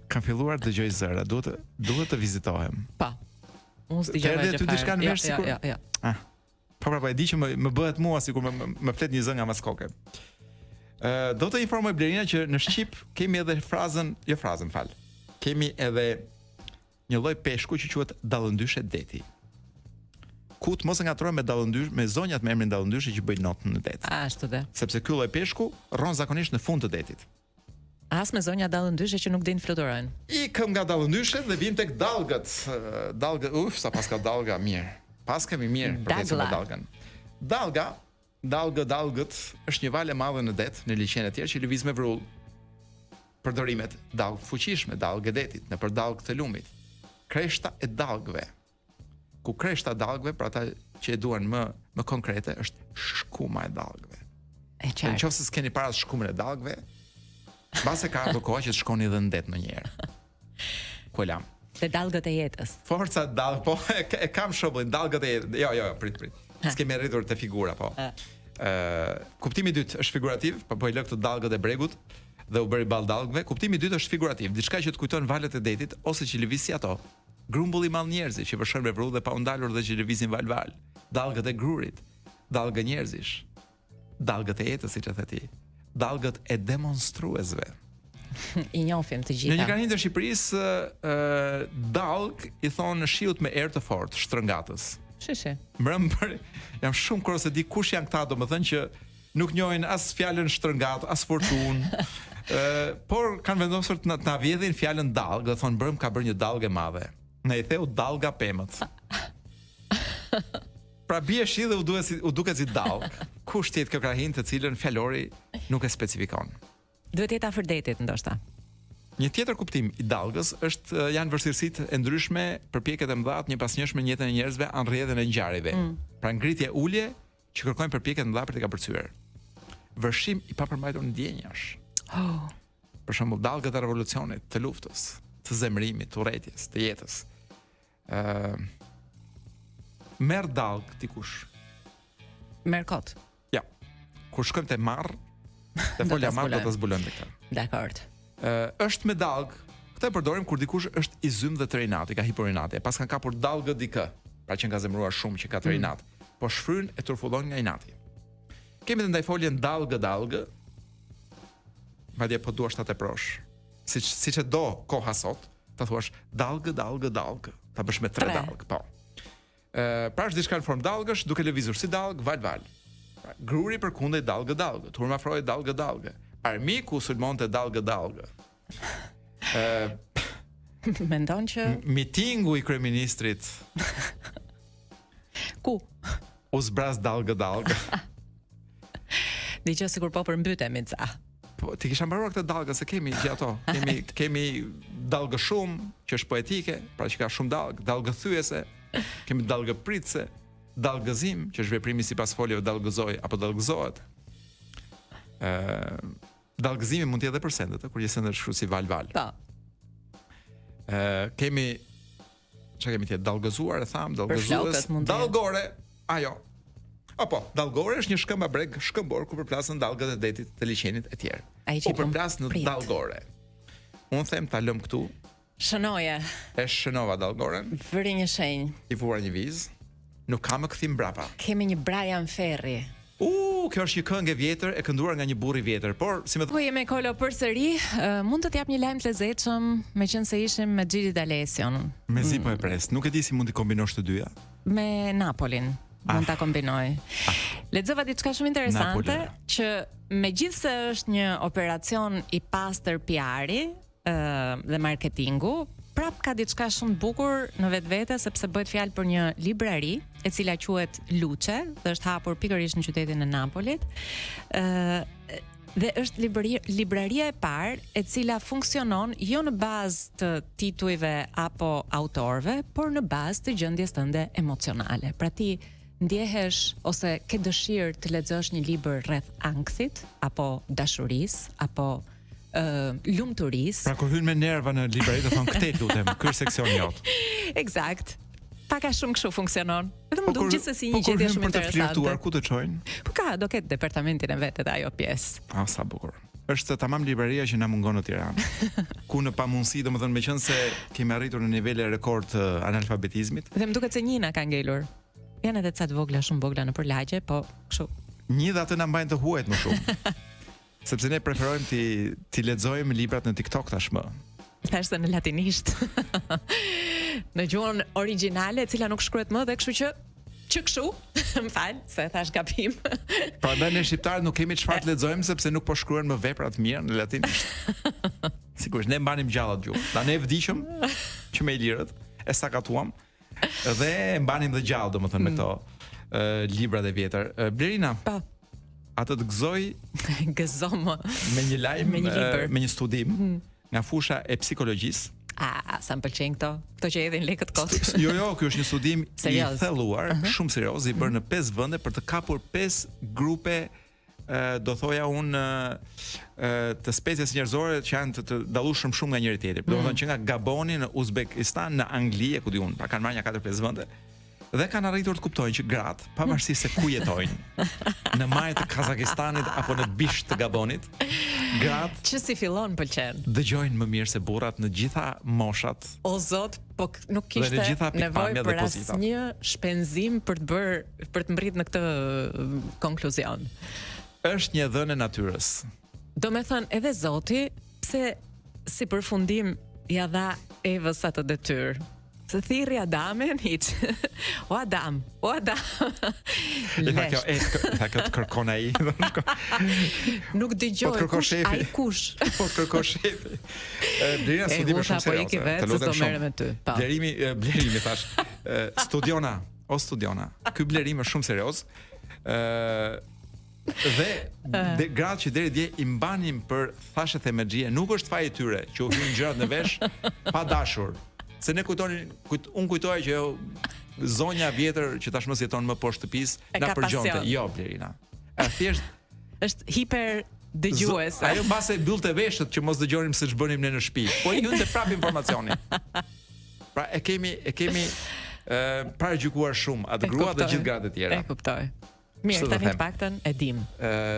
Kam filluar të dëgjoj zëra, duhet të vizitohem. Po. Unë s'dëgjova gjë. Ty diçka në vesh sikur. Jo. Po e di që më bëhet mua sikur më flet një zë nga maskoke. Do të informoj Blerina që në Shqip kemi edhe kemi edhe një lloj peshku që quhet dallëndyshe deti. Ku të mos e ngatrojmë me dallëndysh, me zonjat me emrin dallëndyshe që bëjnë notën në det. Ashtu dhe. Sepse ky lloj peshku rron zakonisht në fund të detit. As me zonja dallëndyshe që nuk din fluturojnë. Ikëm nga dallëndyshet dhe vim tek dallgët. Dallgët, sa paska dallga mirë. Pas kemi mirë për të thënë dallgën. Dallgët është një valë e madhe në det, në liqenë e tjerë që lëviz me vrull. Përdorimet dallgë fuqishme, dallgë detit, nëpër dallgë të lumit. Kreshta e dallgëve. Ku kreshta e dallgëve, për ata që e duan më konkrete, është shkuma e dallgëve. Nëse s'keni para shkumën e dallgëve, base ka ardhur koha që të shkoni edhe në det ndonjëherë. Ku lam? Te dallgët e jetës. Forca dallgë, po e kam shembullin dallgët e jetës. Jo, prit. S'kemi arritur te figura, po. Kuptimi i dytë është figurativ, po i lë këto dallgët e bregut dhe u bëri ball dallgëve. Kuptimi i dytë është figurativ, diçka që të kujton valët e detit ose që lëviz si ato. Grumbull i madh njerëzish që vëshën me vrull dhe pa u ndalur dhe që lëvizin val. Dallgët e grurit, dallgë njerëzish. Dallgët e jetës, siç e the ti. Dallgët e demonstruesve. I njohim të gjitha. Në një krahin të Shqipërisë, dallg i thonë shiut me erë të fortë, shtrëngatës. Shishi. Jam shumë kurioz se di kush janë këta, domethënë që nuk njohin as fjalën shtrëngat, as fortunë. Por kanë vendosur të na vjedhin fjalën dallg, dhe thonë brëm ka bërë një dallgë e madhe. Ne I theu dallga pemët. Pra bie shi dhe u duket si dallg. Kush tjetë kjo krahin të cilën fjalori nuk e specifikon. Duhet jetë afër detit ndoshta. Një tjetër kuptim i dallgës është janë vështirësitë e ndryshme, përpjekjet e mëdha të njëpasnjëshme në jetën e njerëzve anë rrjedhën e ngjarjeve. Pra ngritje ulje që kërkojnë përpjekje të mëdha për të kapërcyer. Vërshim i papërmbajtur ndjenjash. Për shembull dallgët e revolucionit, të luftës, të zemrimit, të urrëties, të jetës. Merr dallg dikush. Merr kot. Ja. Kur shkojmë te marr, te folja marr do ta zbulojmë këtë. Dakor. Është me dallg. Këtë e përdorim kur dikush është i zymë dhe të rinat, i ka hipur inati, pas kanë kapur dallgë dikë, pra që ka zemruar shumë që ka të rinat, po shfryn e turfullon nga inati. Kemi të ndaj foljen dallgë, madje po duash ta teprosh. Siç e do koha sot, ta thuash dallgë, ta bësh me 3 dallgë, po. Pra është diçka në formë dallgësh, duke lëvizur si dallgë, val. Pra, gruri përkundej dallgë, turmafroi dallgë. Armiku sulmonte dallgë. Mendon që mitingu i kryeministrit ku u zbraz dallgë. Diçka sikur po përmbytemi ca. Po ti kisha mbaruar këtë dallgë se kemi gjë ato. Kemi dallgë shumë që është poetike, pra që ka shumë dallgëthyese, kemi dallgë pritse, dallgëzim që është veprimi sipas foljeve dallgëzoj apo dallgëzohet. Dallgëzimi mund të jetë edhe për sendet, kur je sendet kështu si val. Po. Kemi çka kemi tjetër dallgëzuar, e tham, dallgëzues, dallgore. Ajo. Apo, dallgore është një shkëmb breg shkëmbor ku përplasen dallgët e detit, të liçenit e tjerë. U përplas në dallgore. Unë them ta lëm këtu. Shënoje. E shënova dallgoren. Vëri një shenjë. I vura një vizë. Nuk ka më kthim mbrapa. Kemi një Brian Ferry. Kjo është një këngë e vjetër e kënduar nga një burr i vjetër, por si më Po jemi Kolo përsëri, mund të t'jap një lajm të lezetshëm, meqense ishim me Xhiri D'Alession. Mezi po e pres, nuk e di si mund t'i kombinosh të dyja. Me Napolin mund ta kombinoj. Lexova diçka shumë interesante që megjithse është një operacion i pastër PR-i dhe marketingu, prap ka diçka shumë bukur në vetvete sepse bëhet fjalë për një librari e cila quhet Luce dhe është hapur pikërisht në qytetin e Napolit. Dhe është libraria e parë e cila funksionon jo në bazë të titujve apo autorëve, por në bazë të gjendjes tënde emocionale. Pra ti ndjehesh ose ke dëshirë të lexosh një libër rreth ankthit apo dashurisë apo lumturisë. Pra kur hyn me nerva në librari të thon këtë lutem, ky është seksioni jot. Eksakt. Pak a shumë kështu funksionon. Edhe më duk gjithsesi një gjendje shumë interesante. Ku të çojnë? Po ka, do ketë departamentin e vet edhe ajo pjesë. Sa bukur. Është tamam libreria që na mungon në Tiranë. Ku në pamundësi, domethënë meqense kemi arritur në nivele rekord të analfabetizmit. Dhe më duket se njëna ka ngelur. Janë edhe ca të vogla, shumë vogla nëpër lagje, po kështu. Një dhe atë na mbajnë të huajt më shumë. Sepse ne preferojmë ti lexojmë librat në TikTok tashmë. Thashë në latinisht. Në gjuhën origjinale, e cila nuk shkruhet më dhe kështu që kështu, më fal, se thash gabim. Prandaj ne shqiptarët nuk kemi çfarë të lexojmë sepse nuk po shkruhen më vepra të mira në latinisht. Sigurisht ne mbanim gjallë atë gjuhë. Ta ne vdiqëm që me ilirët, e sakatuam dhe e mbanim dhe gjallë domethënë me këto librat e vjetër. Blerina. Po. Atë të gëzom me një lajm, me një studim nga fusha e psikologjisë. Sa më pëlqejnë këto që hedhin lekët kot. Jo, ky është një studim i thelluar, shumë serioz, i bërë në 5 vende për të kapur 5 grupe, do thoja unë, të species njerëzore që janë të dallueshëm shumë nga njëri tjetri. Domethënë që nga Gaboni në Uzbekistan, në Angli, e ku di unë, pra kanë marrë 4-5 vende. Dhe kanë arritur të kuptojnë që gratë, pavarësisht se ku jetojnë, në majë të Kazakistanit apo në bisht të Gabonit, gratë që si fillon pëlqen. Dëgjojnë më mirë se burrat në gjitha moshat. O zot, po nuk kishte nevojë për asnjë shpenzim për të mbërritur në këtë konkluzion. Është një dhënë e natyrës. Domethënë edhe Zoti, pse si përfundim ja dha Evës atë detyrë. Se thirri Adamin hiç. O Adam. Tha kjo të kërkon ai. Nuk dëgjoj kush ai kush. Po kërkon shefi. Blerina studimi shumë serioze. Të lutem shumë. Blerimi thash. Studiona o studiona. Ky blerim është shumë serioz. Dhe gratë që deri dje I mbanin për thashet e mexhie, nuk është faji tyre që u vinin gjërat në vesh pa dashur. Se ne unë kujtoja që zonja vjetër që tashmë jeton më poshtë shtëpisë na përgjonte. Jo, Blerina. Thjesht është hiper dëgjuese. Ajo mbase mbyllte veshët që mos dëgjonim se ç'bënim ne në shtëpi. Po I hynte prapë informacionin. Pra e kemi paragjykuar shumë atë grua dhe gjithë gratë e tjera. E kuptoj. Mirë, tani të paktën e dim.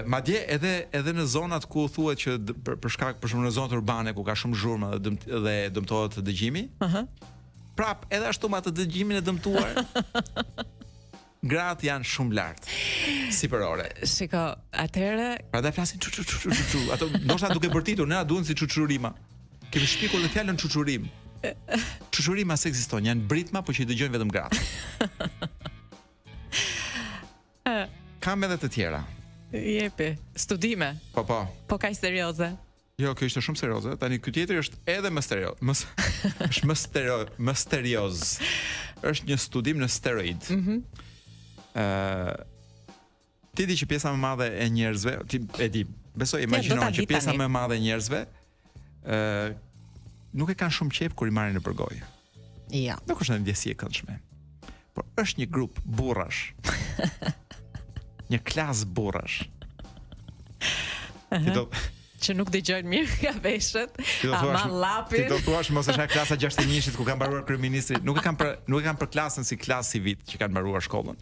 Madje edhe në zonat ku thuhet që për shkak për shembull në zonat urbane ku ka shumë zhurmë dhe dëmtohet dëgjimi. Prap edhe ashtu me atë dëgjimin e dëmtuar. Gratë janë shumë lart. Si për ore. Shiko, atëherë prandaj flasin çu. Ato ndoshta duke bërtitur, ne na duhen si çuçurima. Kemi shpikur dhe fjalën çuçurim. Çuçurima se ekziston, janë britma po që I dëgjojnë vetëm gratë. Kam edhe të tjera. Jepi, studime. Po. Po kaq serioze. Jo, kjo ishte shumë serioze. Tani ky tjetri është edhe më serioz. Është më serioz. Është një studim në steroid. Ti di që pjesa më e madhe e njerëzve, ti e di, besoj imagjinoj që pjesa më e madhe e njerëzve nuk e kanë shumë qejf kur I marrin në përgojë. Jo. Nuk është një ndjesi e këndshme. Por është një grup burrash. Një klas burrash. që nuk dëgjojnë mirë nga veshët, ama llapi. Ti do thuash mos është klasa 61-shit ku ka mbaruar kryeministri, nuk e kanë për klasën si klasë si vit që kanë mbaruar shkollën.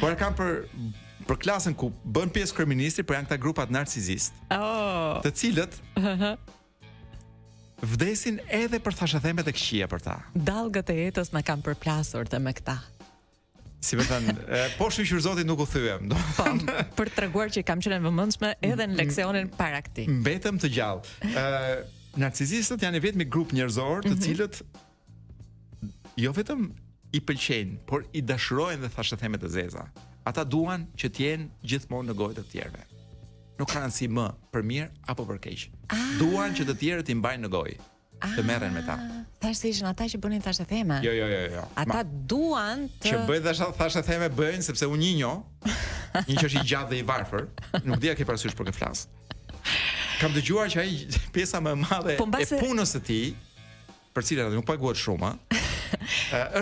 Por e kanë për klasën ku bën pjesë kryeministri, por janë këta grupat narcisist. Oh. Të cilët vdesin edhe për thashëthemet e këqija për ta. Dallgët e jetës na kanë përplasur te me këta. Si më thënë, po shqyqyr zotit nuk u thyem. Po, për treguar që kam qenë vëmendshme edhe në leksionin para këtij. Mbetëm të gjallë. Narcisistët janë vetëm grup njerëzor të cilët jo vetëm I pëlqejnë, por I dashurojnë dhe thashëthemet e zeza. Ata duan që të jenë gjithmonë në gojë të tjerëve. Nuk ka rëndësi më për mirë apo për keq. Duan që të tjerët I mbajnë në gojë. Të merren me ta. Thash se ishin ata që bënin thashëtheme. Jo. Ata duan të që bëjnë thashëtheme bëjnë sepse unë një që është I gjatë dhe I varfër, nuk dia ke parasysh për kë flas. Kam dëgjuar që ai pjesa më e madhe e punës së tij, për cilën nuk paguhet shumë,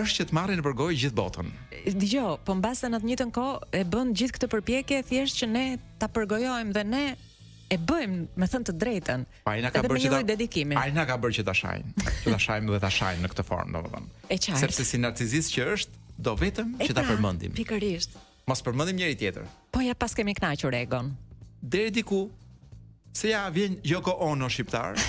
është që të marrin në përgojë gjithë botën. Dgjoj, po mbase në të njëjtën kohë e bën gjithë këtë përpjekje thjesht që ne ta përgojojmë dhe ne e bëjmë, me thënë të drejtën. Ai na ka bërë që dedikimi. Ai na ka bërë që ta shajnë. Që ta shajmë dhe ta shajnë në këtë formë, domethënë. E qartë. Sepse si narcisist që është, do vetëm që ta përmendim. Pikërisht. Mos përmendim njëri tjetër. Po ja pas kemi kënaqur egon. Deri diku se ja vjen Yoko Ono shqiptar,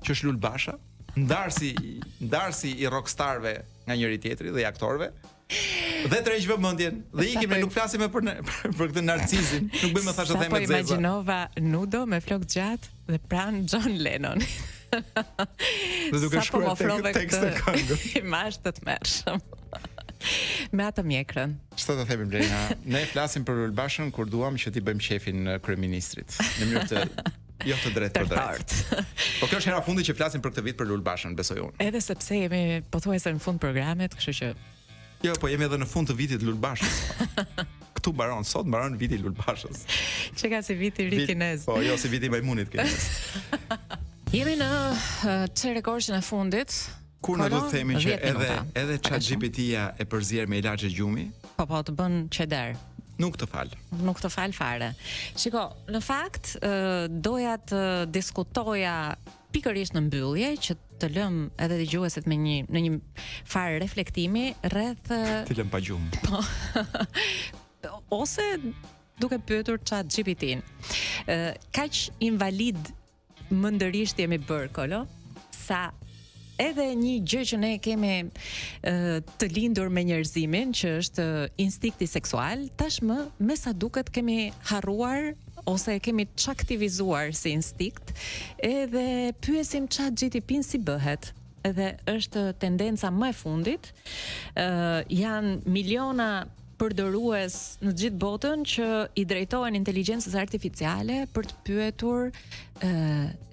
që është Lul Basha, ndarsi I rockstarve nga njëri tjetri dhe I aktorëve. Dhe të rreqë vëmendjen. Dhe ikim ne nuk flasim më për këtë narcizin. Nuk bëjmë thashë theme të zeza. Po imagjinova nudo me flok gjatë dhe pranë John Lennon. Dhe duke shkruar tekst të këngës. Imazh të tmerrshëm. Me atë mjekrën. Çfarë të themi Blerina? Ne flasim për Ulbashën kur duam që t'i bëjmë shefin kryeministrit në mënyrë të jo të drejtë për drejtë. Po kjo është hera fundi që flasim për këtë vit për Ulbashën, besoj unë. Edhe sepse jemi pothuajse në fund programit, kështu që jo, po jemi edhe në fund të vitit Lulbashës. Këtu sot mbaron viti Lulbashës. Që ka si viti ri kinez. Po, jo si viti majmunit kinez. Jemi në çerekorçën e fundit. Kur ne do të themi që edhe ChatGPT-ja e përzier me ilaçe gjumi? Po, të bën çeder. Nuk të fal. Nuk të fal fare. Shiko, në fakt doja të diskutoja pikërisht në mbyllje që të lëm edhe dëgjuesit me në një farë reflektimi rreth të lëm pa gjumë. Po. Ose duke pyetur ChatGPT-n. Kaq invalid mëndërisht jemi bërë kolo sa edhe një gjë që ne kemi të lindur me njerëzimin, që është instinkti seksual, tashmë me sa duket kemi harruar ose kemi çaktivizuar si instinkt, edhe pyesim ChatGPT-n si bëhet. Edhe është tendenca më e fundit. Janë miliona përdorues në gjithë botën që I drejtohen inteligjencës artificiale për të pyetur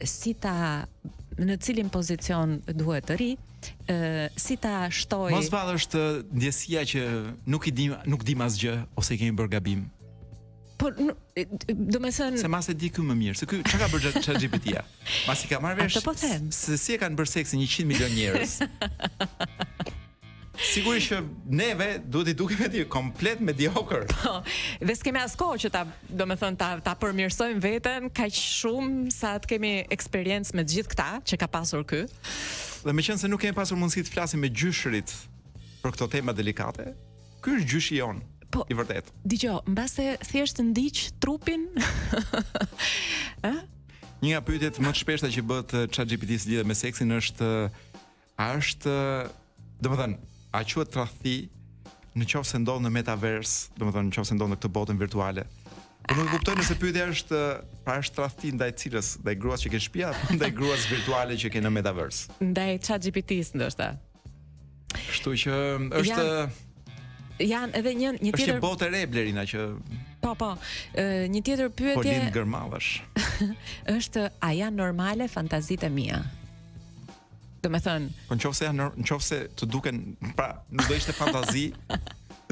si ta në cilin pozicion duhet të ri, si ta shtoj. Mos vallë është ndjesia që nuk dim asgjë ose kemi bërë gabim. Po, do me thënë... Se mas e di ky më mirë, se ky çka ka bërë ChatGPT-ja? Mas i ka marrë vesh Atë po them. se si e kanë bërë seksin 100 milion njerëz. Sigurisht që neve duhet i duket vetë komplet mediocre. Po, dhe s'kemi as kohë që do me thënë ta përmirësojmë veten kaq shumë sa të kemi eksperiencë me të gjithë këta që ka pasur ky. Dhe meqense nuk kemi pasur mundësi të flasim me gjyshërit për këto tema delikate, ky është gjyshi jon. Po, i vërtet. Dgjoj, mbase thjesht ndiq trupin. Një nga pyetjet më të shpeshta që bëhet ChatGPT-s lidhe me seksin është domethënë, a quhet tradhti në qoftë se ndodh në metaverse, domethënë në qoftë se ndodh në këtë botën virtuale. Po nuk e kuptoj nëse pyetja është është tradhti ndaj cilës, ndaj gruas që ke në shtëpi apo ndaj gruas virtuale që ke në metaverse. Ndaj ChatGPT-s ndoshta. Kështu që është janë edhe një tjetër. Është një botë e re Blerina që Po, një tjetër pyetje. Po lind gërmallësh. Është a janë normale fantazitë mia? Do me thënë, po nëse të duken, pra, nuk do ishte fantazi,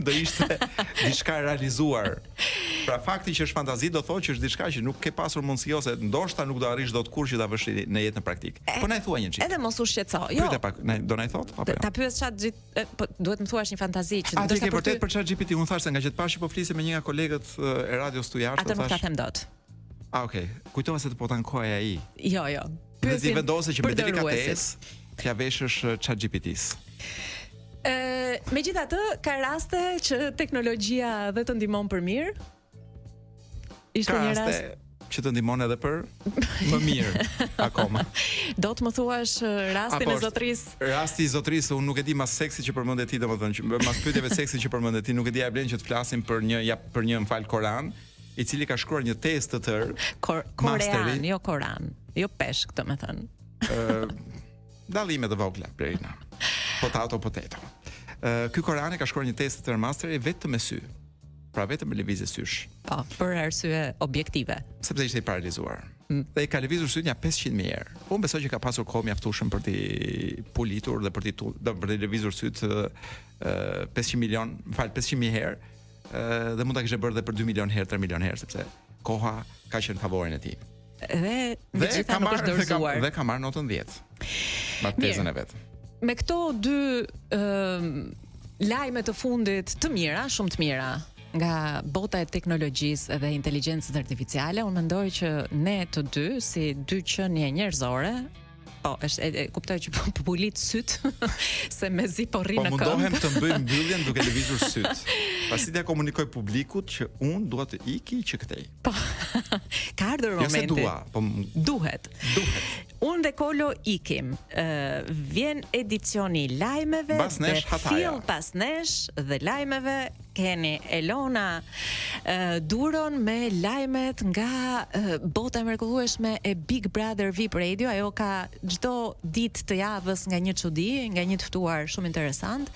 do ishte diçka e realizuar. Pra fakti që është fantazi do thotë që është diçka që nuk ke pasur mundësi ose ndoshta nuk do arrish dot kurrë që ta vësh në jetën praktik. Po na i thuaj një çik. Edhe mos u shqetëso. Jo. Pyete pak, do na i thot apo jo? Ta pyes ChatGPT, po duhet më thuash një fantazi që do të vërtet për ChatGPT, unë thash se nga që të pash po flisë me një nga kolegët e radios tu jashtë, atë nuk ta them dot. Okay. Kujtova se të po tankoja ai. Jo. Pyesim. Ti vendose që me delikatesë t'ia veshësh ChatGPT-s. Megjithatë, ka raste që teknologjia dhe të ndihmon për mirë. Ishte një rast që të ndihmon edhe për më mirë akoma. Do të më thuash rastin e zotrisë? Rasti i zotrisë, unë nuk e di mas seksit që përmendet ti, domethënë, mas pyetjeve seksit që përmendet ti, nuk e di a blen që të flasim për një mfal Koran, i cili ka shkruar një test të tërë. Korean, jo Koran, jo peshk, domethënë. Dallime të vogla, Blerina. Potato. Ky Korani ka shkruar një test të tërë masteri vetëm me sy. Pra vetëm me lëvizje sysh. Po, për arsye objektive. Sepse ishte i paralizuar. Dhe i ka lëvizur syt një 500.000 herë. Po besoj që ka pasur kohë mjaftueshëm për t'i pulitur dhe për t'i lëvizur syt 500.000 herë. Dhe mund ta kishte bërë edhe për 2 milion herë, 3 milion herë, sepse koha ka qenë në favorin e tij. Dhe ka marrë notën 10. Me tezën e vet. Me këto dy lajme të fundit të mira, shumë të mira, nga bota e teknologjisë dhe inteligjencës artificiale, unë mendoj që ne të dy, si dy qenie njerëzore, po, kuptoj që po pulit syt, se mezi po rri në këmbë. Po mundohem të mbyll mbylljen duke lëvizur syt. Pasi t'ia komunikoj publikut që unë dua të iki që këtej. Po. Ka ardhur momenti. Jo se dua, po duhet. Unë dhe Kolo ikim. Vjen edicioni i lajmeve dhe fill pas nesh dhe lajmeve keni Elona Duron me lajmet nga bota e mrekullueshme e Big Brother VIP Radio. Ajo ka çdo ditë të javës nga një çudi, nga një të ftuar shumë interesant.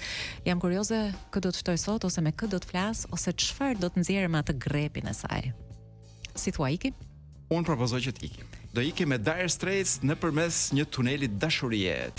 Jam kurioze kë do të ftoj sot, ose me kë do të flas, ose çfarë do të nxjerrë me atë grepin e saj. Si thua ikim? Unë propozoj që të ikim. Do ikim me Dire Straits nëpërmes një tuneli dashurie.